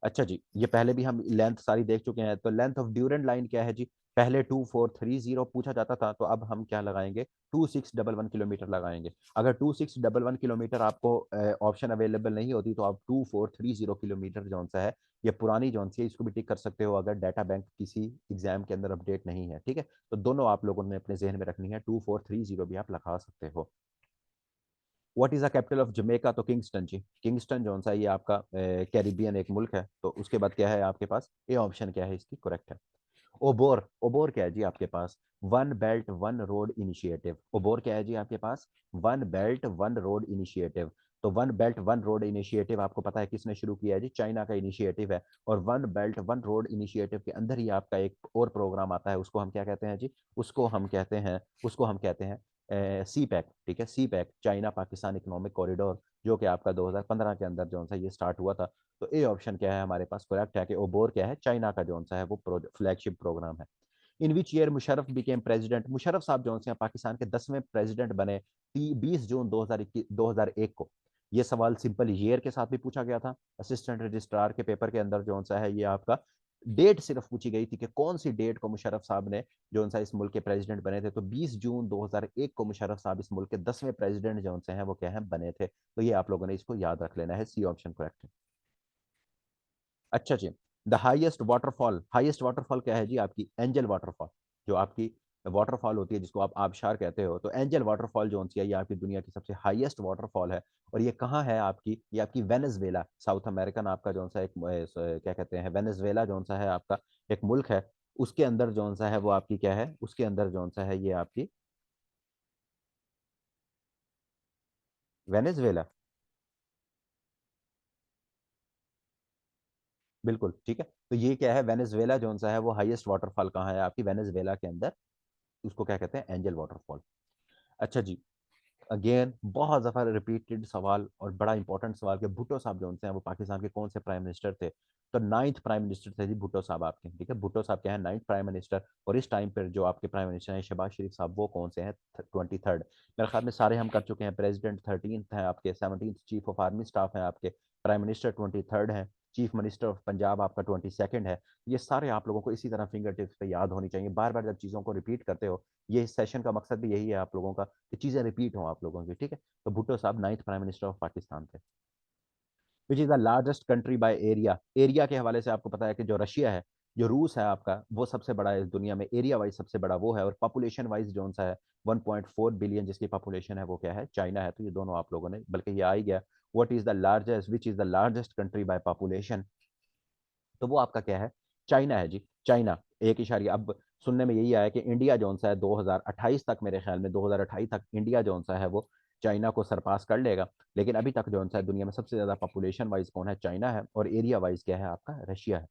अच्छा जी, ये पहले भी हम लेंथ सारी देख चुके हैं। तो लेंथ ऑफ ड्यूरेंट लाइन क्या है जी? पहले 2430 पूछा जाता था, तो अब हम क्या लगाएंगे? 2611 किलोमीटर लगाएंगे। अगर 2611 किलोमीटर आपको ऑप्शन अवेलेबल नहीं होती, तो आप 2430 किलोमीटर जो सा है, ये पुरानी जो सी है, इसको भी टिक कर सकते हो अगर डाटा बैंक किसी एग्जाम के अंदर अपडेट नहीं है। ठीक है, तो दोनों आप लोगों ने अपने जहन में रखनी है, 2430 भी आप लगा सकते हो। What is the capital of Jamaica? तो किंगस्टन जी। किंगस्टन जो सा ये आपका कैरिबियन एक मुल्क है। तो उसके बाद क्या है आपके पास? ए ऑप्शन क्या है इसकी करेक्ट है। ओबोर, ओबोर क्या है जी आपके पास? One belt one road initiative. OBOR क्या है जी आपके पास? One belt one road initiative. तो one belt one road initiative आपको पता है किसने शुरू किया है जी? चाइना का इनिशिएटिव है। और one belt one road initiative के अंदर ही आपका एक और प्रोग्राम आता है, उसको हम क्या कहते हैं जी? उसको हम कहते हैं सी पैक। ठीक है, CPEC, China Pakistan economic corridor, जो कि आपका 2015 के अंदर जो सा ये स्टार्ट हुआ था। तो ए ऑप्शन क्या है हमारे पास करेक्ट है कि ओबोर क्या है? चाइना का जो सा है वो फ्लैगशिप प्रोग्राम है। In which year Musharraf became president? Musharraf साहब जो हैं पाकिस्तान के 10वें प्रेसिडेंट बने 20 जून 2001 को। ये सवाल सिंपल ईयर के साथ भी पूछा गया था असिस्टेंट रजिस्ट्रार के पेपर के अंदर। जो सा है ये आपका डेट सिर्फ पूछी गई थी कि कौन सी डेट को मुशर्रफ साहब ने जो सा इस मुल्क के प्रेसिडेंट बने थे। तो 20 जून 2001 को मुशर्रफ साहब इस मुल्क के 10वें प्रेसिडेंट जो से हैं वो क्या है? बने थे। तो ये आप लोगों ने इसको याद रख लेना है, सी ऑप्शन करेक्ट है। अच्छा जी, द हाईएस्ट वाटरफॉल क्या है जी? आपकी एंजल वाटरफॉल। जो आपकी वाटरफॉल होती है जिसको आप आबशार कहते हो, तो एंजल वाटरफॉल जो सी है ये आपकी दुनिया की सबसे हाईएस्ट वाटरफॉल है। और ये कहाँ है आपकी? ये आपकी वेनेजुएला, साउथ अमेरिकन आपका जो सा एक क्या कहते हैं, वेनेजुएला जो सा है आपका एक मुल्क है। उसके अंदर जो सा है वो आपकी क्या है? उसके अंदर जो सा है ये आपकी वेनेजुएला। बिल्कुल ठीक है। तो ये क्या है? वेनेजुएला जो सा है वो हाईएस्ट वाटरफॉल कहाँ है आपकी? वेनेजुएला के अंदर। उसको क्या कहते हैं? Angel waterfall. अच्छा जी, अगेन बहुत दफा रिपीटेड सवाल और बड़ा इंपॉर्टेंट सवाल कि भुट्टो साहब जो हैं वो पाकिस्तान के कौन से प्राइम मिनिस्टर थे? तो नाइन्थ प्राइम मिनिस्टर थे जी भुट्टो साहब आपके। ठीक है, भुट्टो साहब क्या है? Ninth prime minister. और इस टाइम पर जो आपके प्राइम मिनिस्टर हैं शहबाज शरीफ साहब, वो कौन से हैं? 23rd। मेरे ख्याल में सारे हम कर चुके हैं। प्रेसिडेंट 13th है आपके, 17th chief of army staff है आपके, प्राइम मिनिस्टर 23rd है, चीफ मिनिस्टर ऑफ पंजाब आपका 22nd है। ये सारे आप लोगों को इसी तरह फिंगर टिप्स पे याद होनी चाहिए। बार बार जब चीज़ों को रिपीट करते हो, ये इस सेशन का मकसद भी यही है आप लोगों का कि चीज़ें रिपीट हों आप लोगों की। ठीक है, तो भुट्टो साहब ninth prime minister of Pakistan थे। Which is the largest country by area? Area के हवाले से आपको पता है कि जो रशिया है, जो रूस है आपका, वो सबसे बड़ा है इस दुनिया में। एरिया वाइज सबसे बड़ा वो है। और पॉपुलेशन वाइज जो सा है 1.4 बिलियन जिसकी पॉपुलेशन है, वो क्या है? चाइना है। तो ये दोनों आप लोगों ने, बल्कि ये आ ही गया। What is the largest which is the largest country by population? तो वो आपका क्या है? चाइना है जी, चाइना। एक इशारिया। अब सुनने में यही आया कि इंडिया जो सा है 2028 तक, मेरे ख्याल में 2028 तक इंडिया जो सा है वो चाइना को सरपास कर लेगा। लेकिन अभी तक जो सा है दुनिया में सबसे ज्यादा पॉपुलेशन वाइज कौन है? चाइना है। और एरिया वाइज क्या है आपका? रशिया है।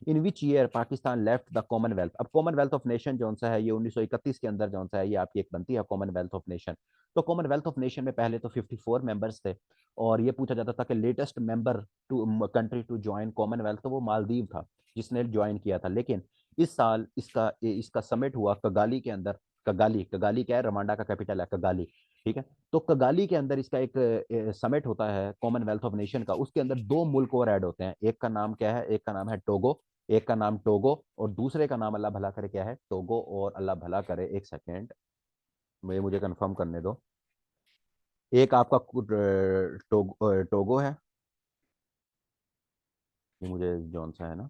In which year Pakistan left the commonwealth. अब कॉमनवेल्थ ऑफ नेशन जो सा है ये 1931 के अंदर जो सा है ये आपकी एक बनती है कॉमनवेल्थ ऑफ नेशन। तो कॉमनवेल्थ ऑफ नेशन में पहले तो 54 मेंबर्स थे, और ये पूछा जाता था कि latest member to country to join Commonwealth, तो वो मालदीव था जिसने ज्वाइन किया था। लेकिन इस साल इसका इसका समिट हुआ कगाली के अंदर। कगाली, कगाली क्या है, रवांडा का कैपिटल है कगाली, ठीक है। तो कगाली के अंदर इसका एक समिट होता है कॉमनवेल्थ ऑफ नेशन का। उसके अंदर दो मुल्क और ऐड होते हैं, एक का नाम क्या है, एक का नाम है टोगो, एक का नाम टोगो और दूसरे का नाम अल्लाह भला करे क्या है, टोगो। और अल्लाह भला करे, एक सेकेंड मुझे कंफर्म करने दो। एक आपका टोगो है, ये मुझे जौन सा है ना,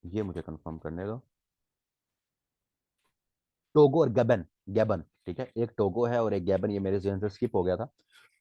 ये मुझे कंफर्म करने दो। टोगो और गैबन, गैबन, ठीक है, एक टोगो है और एक गैबन, ये मेरे जहन से स्किप हो गया था।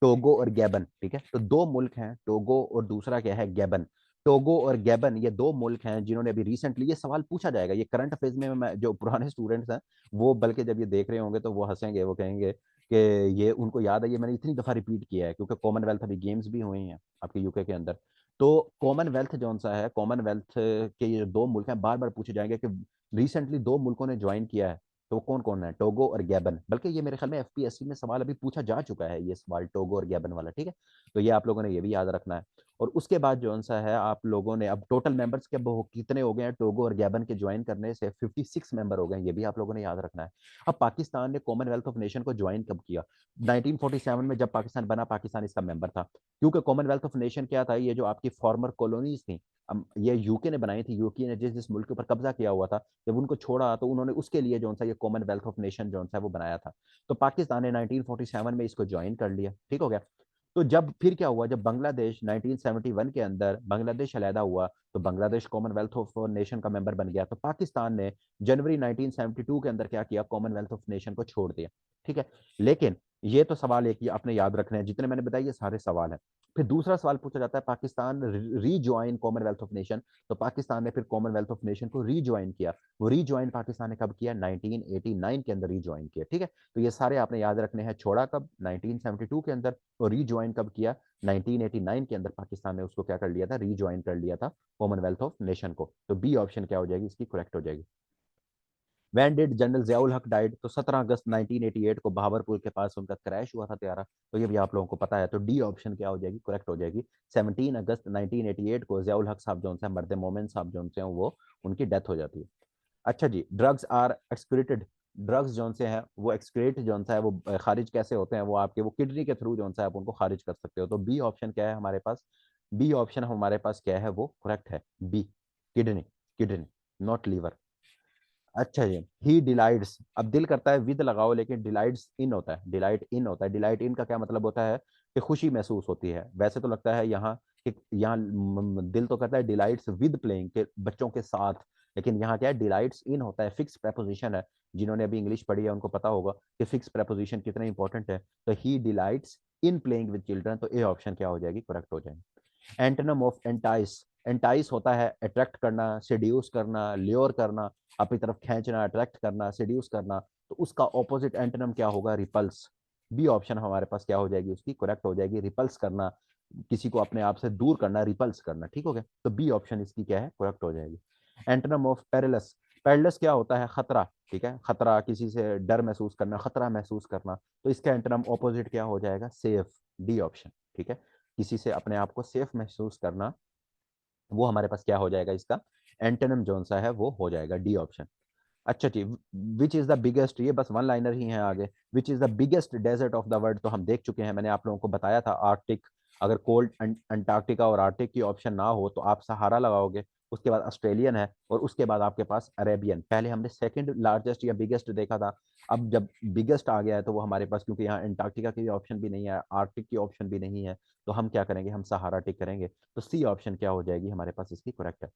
टोगो और गैबन, ठीक है, तो दो मुल्क हैं, टोगो और दूसरा क्या है, गैबन। टोगो और गैबन ये दो मुल्क हैं जिन्होंने अभी रिसेंटली, ये सवाल पूछा जाएगा, ये करंट अफेयर्स में मैं, जो पुराने स्टूडेंट्स हैं वो बल्कि जब ये देख रहे होंगे तो वो हंसेंगे, वो कहेंगे कि ये उनको याद है, ये मैंने इतनी दफा रिपीट किया है, क्योंकि कॉमनवेल्थ अभी गेम्स भी हुए हैं आपके यूके के अंदर। तो कॉमनवेल्थ जौन सा है, कॉमनवेल्थ के ये दो मुल्क हैं, बार बार पूछे जाएंगे कि रिसेंटली दो मुल्कों ने ज्वाइन किया है, तो कौन कौन है, टोगो और गैबन। बल्कि ये मेरे ख्याल में एफपीएससी में सवाल अभी पूछा जा चुका है, ये सवाल टोगो और गैबन वाला, ठीक है। तो ये आप लोगों ने ये भी याद रखना है। और उसके बाद जो सा है आप लोगों ने, अब टोटल मेंबर्स के कितने हो गए हैं, टोगो और गैबन के ज्वाइन करने से 56 मेंबर हो गए हैं, ये भी आप लोगों ने याद रखना है। अब पाकिस्तान ने कॉमनवेल्थ ऑफ नेशन को ज्वाइन कब किया, 1947 में जब पाकिस्तान बना, पाकिस्तान इसका मेंबर था। क्योंकि कॉमनवेल्थ ऑफ नेशन क्या था, ये जो आपकी फॉर्मर कॉलोनीज थी, ये यूके ने बनाई थी, यूके ने जिस जिस मुल्क के ऊपर कब्जा किया हुआ था, जब उनको छोड़ा तो उन्होंने उसके लिए जो सा ये कॉमनवेल्थ ऑफ नेशन जो सा वो बनाया था। तो पाकिस्तान ने 1947 में इसको ज्वाइन कर लिया, ठीक हो गया। तो जब फिर क्या हुआ, जब बांग्लादेश 1971 के अंदर बांग्लादेश अलहदा हुआ, तो बांग्लादेश कॉमनवेल्थ ऑफ नेशन का मेंबर बन गया। तो पाकिस्तान ने जनवरी 1972 के अंदर क्या किया, कॉमनवेल्थ ऑफ नेशन को छोड़ दिया, ठीक है। लेकिन ये तो सवाल एक ही आपने याद रखने हैं, जितने मैंने बताया ये सारे सवाल हैं। फिर दूसरा सवाल पूछा जाता है, Pakistan rejoin Commonwealth of nation. तो पाकिस्तान ने फिर कॉमनवेल्थ ऑफ नेशन को रीज्वाइन किया। वो रीज्वाइन पाकिस्तान ने कब किया, 1989 के अंदर रीज्वाइन किया, ठीक है। तो ये सारे आपने याद रखने हैं, छोड़ा कब, 1972 के अंदर, और रीज्वाइन कब किया, 1989 के अंदर पाकिस्तान ने उसको क्या कर लिया था, रीज्वाइन कर लिया था कॉमनवेल्थ ऑफ नेशन को। तो बी ऑप्शन क्या हो जाएगी इसकी, करेक्ट हो जाएगी। वैन डिड जनरल जियाउल हक डाइड, तो 17 अगस्त 1988 को बहावरपुर के पास उनका क्रैश हुआ था त्यारा। तो ये भी आप लोगों को पता है, तो डी ऑप्शन क्या हो जाएगी, करेक्ट हो जाएगी। 17 अगस्त 1988 को जियाउल हक साहब जो है, मर्द मोमिन साहब जो हैं वो, उनकी डेथ हो जाती है। अच्छा जी, ड्रग्स आर एक्सक्रीटेड, ड्रग्स जो से हैं वो एक्सक्रीट जो है वो खारिज कैसे होते हैं, वो आपके वो किडनी के थ्रू जो है आप उनको खारिज कर सकते हो। तो बी ऑप्शन क्या है हमारे पास, बी ऑप्शन हमारे पास क्या है, वो करेक्ट है, B, kidney, kidney, not liver. अच्छा जी, ही डिलाइट्स, अब दिल करता है विद लगाओ, लेकिन डिलाइट्स इन होता है, डिलाइट इन होता है। डिलाइट इन का क्या मतलब होता है, कि खुशी महसूस होती है। वैसे तो लगता है यहाँ कि यहाँ दिल तो करता है डिलाइट्स विद प्लेइंग, के बच्चों के साथ, लेकिन यहाँ क्या है, डिलाइट्स इन होता है, फिक्स प्रेपोजिशन है। जिन्होंने अभी इंग्लिश पढ़ी है उनको पता होगा कि फिक्स प्रेपोजिशन कितना इंपॉर्टेंट है। तो he delights in playing with children, तो ए ऑप्शन क्या हो जाएगी, करेक्ट हो जाएगी। एंटोनिम ऑफ एंटाइस, एंटाइस होता है अट्रैक्ट करना, सेड्यूस करना, ल्योर करना, अपनी तरफ खींचना, अट्रैक्ट करना, सेड्यूस करना। तो उसका ऑपोजिट एंटोनिम क्या होगा, रिपल्स। बी ऑप्शन हमारे पास क्या हो जाएगी उसकी, करेक्ट हो जाएगी, रिपल्स करना, किसी को अपने आप से दूर करना, रिपल्स करना, ठीक हो गया। तो बी ऑप्शन इसकी क्या है, करेक्ट हो जाएगी। एंटोनिम ऑफ पेरिलस, पेरिलस क्या होता है, खतरा, ठीक है, खतरा, किसी से डर महसूस करना, खतरा महसूस करना। तो इसका एंटोनिम ऑपोजिट क्या हो जाएगा, सेफ, डी ऑप्शन, ठीक है। किसी से अपने आप को सेफ महसूस करना, वो हमारे पास क्या हो जाएगा, इसका एंटोनिम जोन सा है वो हो जाएगा, डी ऑप्शन। अच्छा जी, विच इज द बिगेस्ट, ये बस वन लाइनर ही है आगे, which is the biggest desert of the world, तो हम देख चुके हैं, मैंने आप लोगों को बताया था आर्टिक। अगर कोल्ड अंटार्कटिका और आर्टिक की ऑप्शन ना हो तो आप सहारा लगाओगे, उसके बाद ऑस्ट्रेलियन है, और उसके बाद आपके पास अरेबियन। पहले हमने सेकंड लार्जेस्ट या बिगेस्ट देखा था, अब जब बिगेस्ट आ गया है तो वो हमारे पास, क्योंकि यहाँ अंटार्कटिका की ऑप्शन भी नहीं है, आर्टिक की ऑप्शन भी नहीं है, तो हम क्या करेंगे, हम सहारा टिक करेंगे। तो सी ऑप्शन क्या हो जाएगी हमारे पास इसकी, करेक्ट है।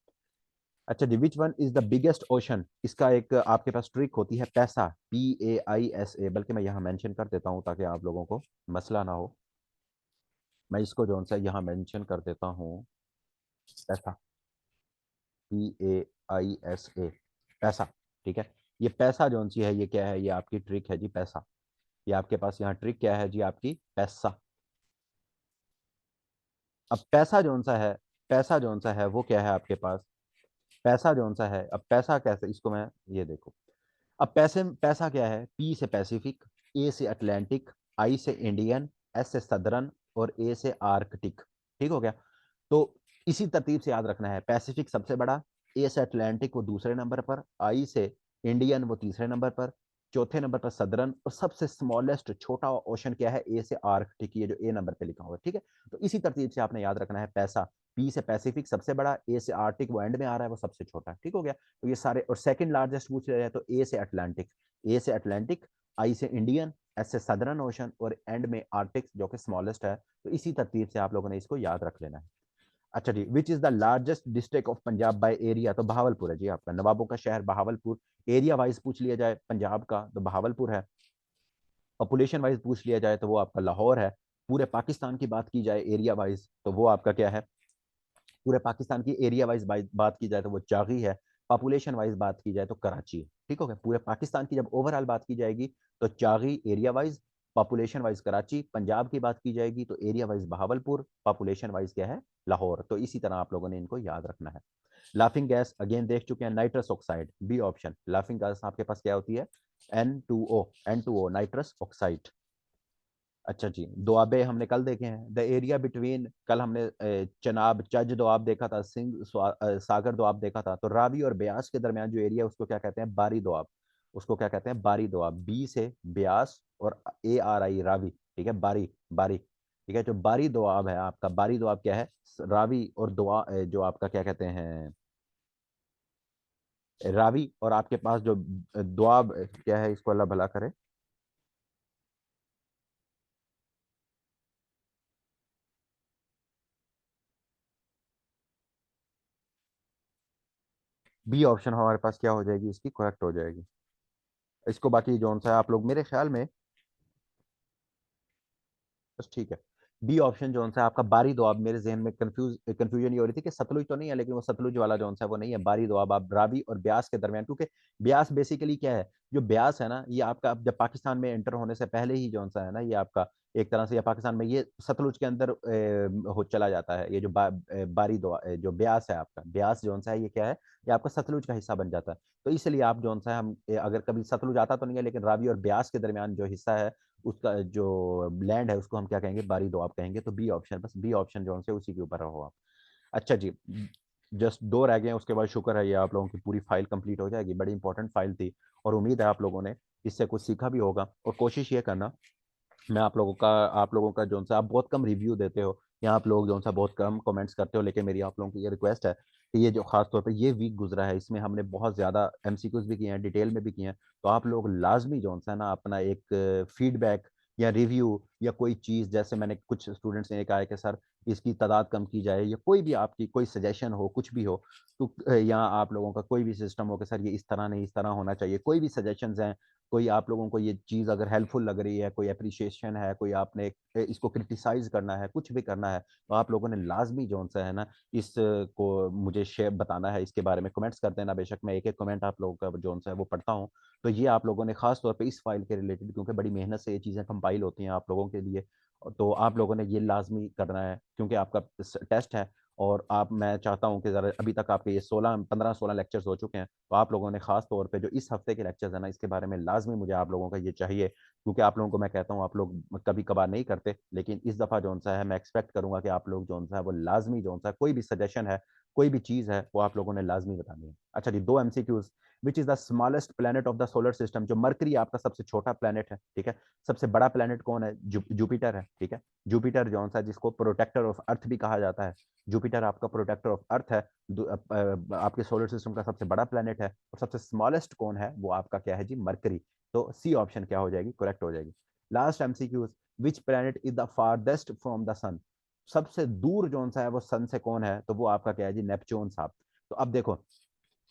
अच्छा जी, which one is the biggest ocean, इसका एक आपके पास ट्रिक होती है, पैसा, PAISA, बल्कि मैं यहाँ मेंशन कर देता हूँ ताकि आप लोगों को मसला ना हो। मैं इसको जो सा यहाँ मेंशन कर देता हूँ, पैसा, PAISA, पैसा, ठीक है। ये पैसा जो सी है, ये क्या है, ये आपकी ट्रिक है जी, पैसा। ये आपके पास यहाँ ट्रिक क्या है जी, आपकी पैसा। अब पैसा जो सा है, पैसा जो सा है वो क्या है आपके पास, पैसा जो सा है, अब पैसा कैसे, इसको मैं ये देखो, अब पैसा क्या है, पी से पैसिफिक, ए से अटलांटिक, आई से इंडियन, एस से सदरन और ए से आर्कटिक। ठीक हो गया। तो इसी तरतीब से याद रखना है, पैसिफिक सबसे बड़ा, ए से अटलांटिक वो दूसरे नंबर पर, आई से इंडियन वो तीसरे नंबर पर, चौथे नंबर पर सदरन, और सबसे स्मॉलेस्ट छोटा ओशन क्या है, ए से आर्कटिक, ये जो ए नंबर पे लिखा हुआ है। ठीक है, तो इसी तरतीब से आपने याद रखना है, पैसा पी से पैसिफिक सबसे बड़ा, ए से आर्टिक वो एंड में आ रहा है, वो सबसे छोटा। ठीक हो गया। तो ये सारे, और सेकंड लार्जेस्ट पूछ रहे हैं तो ए से अटलांटिक, ए से अटलांटिक, आई से इंडियन, एस से सदरन ओशन और एंड में आर्टिक जो कि स्मॉलेस्ट है। तो इसी तरतीब से आप लोगों ने इसको याद रख लेना है। अच्छा जी, which is the largest district of Punjab by area, तो बहावलपुर है जी आपका, नवाबों का शहर बहावलपुर। एरिया वाइज पूछ लिया जाए पंजाब का तो बहावलपुर है। पॉपुलेशन वाइज पूछ लिया जाए तो वो आपका लाहौर है। पूरे पाकिस्तान की बात की जाए एरिया वाइज तो वो आपका क्या है, पूरे पाकिस्तान की एरिया वाइज बात की जाए तो वो चागी है। पॉपुलेशन वाइज बात की जाए तो कराची है। ठीक हो गया। पूरे पाकिस्तान की जब ओवरऑल बात की जाएगी तो Chagai area wise, population wise Karachi. Punjab की बात की जाएगी तो area wise Bahawalpur, population wise क्या है, लाहौर। तो इसी तरह आप लोगों ने इनको याद रखना है। लाफिंग गैस अगेन देख चुके हैं, nitrous oxide, B option. Laughing gas आपके पास क्या होती है, N2O नाइट्रस ऑक्साइड। अच्छा जी, दोआबे हमने कल देखे हैं, द एरिया बिटवीन, कल हमने चनाब चज दोआब देखा था, सागर दोआब देखा था। तो रावी और ब्यास के दरमियान जो एरिया उसको क्या कहते हैं, बारी दोआब। उसको क्या कहते हैं, बारी दोआब। बी से ब्यास और ARI रावी। ठीक है, बारी बारी। ठीक है, जो बारी दोआब है आपका, बारी दोआब क्या है, रावी और जो आपका क्या कहते हैं, रावी और आपके पास जो दोआब क्या है, इसको अल्लाह भला करे। बी ऑप्शन हमारे पास क्या हो जाएगी, इसकी करेक्ट हो जाएगी। इसको बाकी जौन सा है आप लोग मेरे ख्याल में, बस ठीक है। बी ऑप्शन जो सा आपका बारी दोआब, मेरे जहन में कंफ्यूजन ये हो रही थी कि सतलुज तो नहीं है, लेकिन वो सतलुज वाला जो सा है वो नहीं है, बारी दोआब आप रावी और ब्यास के दरमियान, क्योंकि ब्यास बेसिकली क्या है, जो ब्यास है ना, ये आपका जब पाकिस्तान में एंटर होने से पहले ही जो सा है ना, ये आपका एक तरह से या पाकिस्तान में ये सतलुज के अंदर हो चला जाता है। ये जो बारी दो जो ब्यास है आपका, ब्यास जो सा है ये क्या है, ये आपका सतलुज का हिस्सा बन जाता है। तो इसलिए आप जो सा है, हम अगर कभी सतलुज आता तो नहीं है, लेकिन रावी और ब्यास के दरमियान जो हिस्सा है उसका जो लैंड है उसको हम क्या कहेंगे, बारी दो आप कहेंगे। तो बी ऑप्शन, बस बी ऑप्शन जो है उसी के ऊपर रहो आप। अच्छा जी, जस्ट दो रह गए हैं, उसके बाद शुक्र है ये आप लोगों की पूरी फाइल कंप्लीट हो जाएगी। बड़ी इंपॉर्टेंट फाइल थी और उम्मीद है आप लोगों ने इससे कुछ सीखा भी होगा। और कोशिश ये करना, मैं आप लोगों का जो सा, आप बहुत कम रिव्यू देते हो या आप लोग जो सा बहुत कम कमेंट्स करते हो, लेकिन मेरी आप लोगों की ये रिक्वेस्ट है कि ये जो खास तौर पे ये वीक गुजरा है, इसमें हमने बहुत ज़्यादा MCQs भी किए हैं, डिटेल में भी किए हैं। तो आप लोग लाजमी जो सा है ना, अपना एक फीडबैक या रिव्यू या कोई चीज़, जैसे मैंने कुछ स्टूडेंट्स ने कहा है कि सर इसकी तादाद कम की जाए, या कोई भी आपकी कोई सजेशन हो, कुछ भी हो, तो या आप लोगों का कोई भी सिस्टम हो कि सर ये इस तरह नहीं इस तरह होना चाहिए, कोई भी सजेशंस हैं, कोई आप लोगों को ये चीज़ अगर हेल्पफुल लग रही है, कोई अप्रिशिएशन है, कोई आपने इसको क्रिटिसाइज करना है, कुछ भी करना है, तो आप लोगों ने लाजमी जो सा है ना, इस को मुझे शेयर बताना है, इसके बारे में कमेंट्स कर देना। बेशक मैं एक एक कमेंट आप लोगों का जो सा है वो पढ़ता हूँ। तो ये आप लोगों ने खास तौर पे इस फाइल के रिलेटेड, क्योंकि बड़ी मेहनत से ये चीज़ें कंपाइल होती हैं आप लोगों के लिए, तो आप लोगों ने ये लाजमी करना है, क्योंकि आपका टेस्ट है। और आप, मैं चाहता हूँ कि ज़रा, अभी तक आपके ये 16 15 16 लेक्चर्स हो चुके हैं, तो आप लोगों ने खास तौर पे जो इस हफ्ते के लेक्चर्स है ना, इसके बारे में लाजमी मुझे आप लोगों का ये चाहिए, क्योंकि आप लोगों को मैं कहता हूँ आप लोग कभी कभार नहीं करते, लेकिन इस दफ़ा जो सा है मैं एक्सपेक्ट करूंगा कि आप लोग जो सा है वो लाजमी जो सा कोई भी सजेशन है, कोई भी चीज़ है, वो आप लोगों ने लाजमी बतानी है। अच्छा जी, दो MCQs। Which is the smallest planet of the solar system, जो मरकरी आपका सबसे छोटा प्लेनेट है। ठीक है, सबसे बड़ा प्लेनेट कौन है, जुपिटर है। ठीक है, जुपिटर जो सा जिसको प्रोटेक्टर ऑफ अर्थ भी कहा जाता है, जुपिटर आपका प्रोटेक्टर ऑफ अर्थ है, आपके सोलर सिस्टम का सबसे बड़ा प्लेनेट है। और सबसे स्मॉलेस्ट कौन है, वो आपका क्या है जी, मरकरी। तो सी ऑप्शन क्या हो जाएगी, करेक्ट हो जाएगी। Last MCQ, which planet is the farthest from the sun, सबसे दूर जो सा है वो सन से कौन है, तो वो आपका क्या है जी, नेपच्यून साहब। तो अब देखो,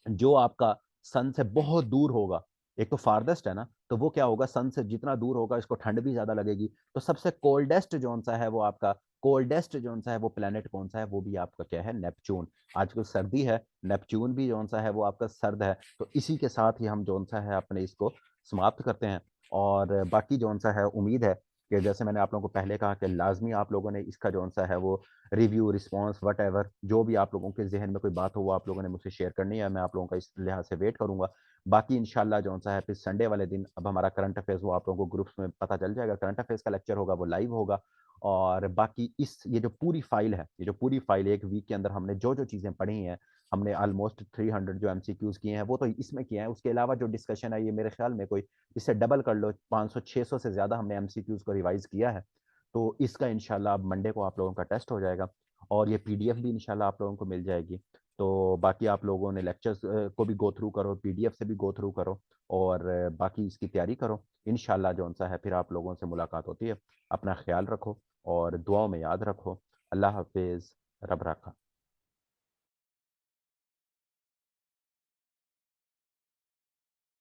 जो आपका सन से बहुत दूर होगा, एक तो फारदेस्ट है ना, तो वो क्या होगा, सन से जितना दूर होगा इसको ठंड भी ज्यादा लगेगी। तो सबसे कोल्डेस्ट जोन सा है वो आपका, कोल्डेस्ट जोन सा है वो प्लेनेट कौन सा है, वो भी आपका क्या है, नेपच्यून। आजकल सर्दी है, नेपच्यून भी जोन सा है वो आपका सर्द है। तो इसी के साथ ही हम जोन सा है अपने इसको समाप्त करते हैं। और बाकी जोन सा है, उम्मीद है कि जैसे मैंने आप लोगों को पहले कहा कि लाजमी आप लोगों ने इसका जो सा है वो रिव्यू, रिस्पॉन्स, वट एवर जो भी आप लोगों के जहन में कोई बात हो वो आप लोगों ने मुझसे शेयर करनी है। मैं आप लोगों का इस लिहाज से वेट करूंगा। बाकी इंशाल्लाह जो सा है फिर संडे वाले दिन अब हमारा करंट अफेयर्स वो आप लोगों को ग्रुप्स में पता चल जाएगा। करंट अफेयर्स का लेक्चर होगा वो लाइव होगा। और बाकी इस ये जो पूरी फाइल है, ये जो पूरी फाइल एक वीक के अंदर हमने जो जो चीज़ें पढ़ी हैं, हमने ऑलमोस्ट 300 जो एमसीक्यूज किए हैं वो तो इसमें किए हैं। उसके अलावा जो डिस्कशन है ये मेरे ख्याल में कोई इससे डबल कर लो, 500-600 से ज़्यादा हमने एमसीक्यूज को रिवाइज किया है। तो इसका इंशाल्लाह अब मंडे को आप लोगों का टेस्ट हो जाएगा और ये पीडीएफ भी इंशाल्लाह आप लोगों को मिल जाएगी। तो बाकी आप लोगों ने लेक्चर्स को भी गो थ्रू करो, पीडीएफ से भी गो थ्रू करो और बाकी इसकी तैयारी करो। इंशाल्लाह जो सा है फिर आप लोगों से मुलाकात होती है। अपना ख्याल रखो और दुआओं में याद रखो। अल्लाह हाफिज़। रब रखा।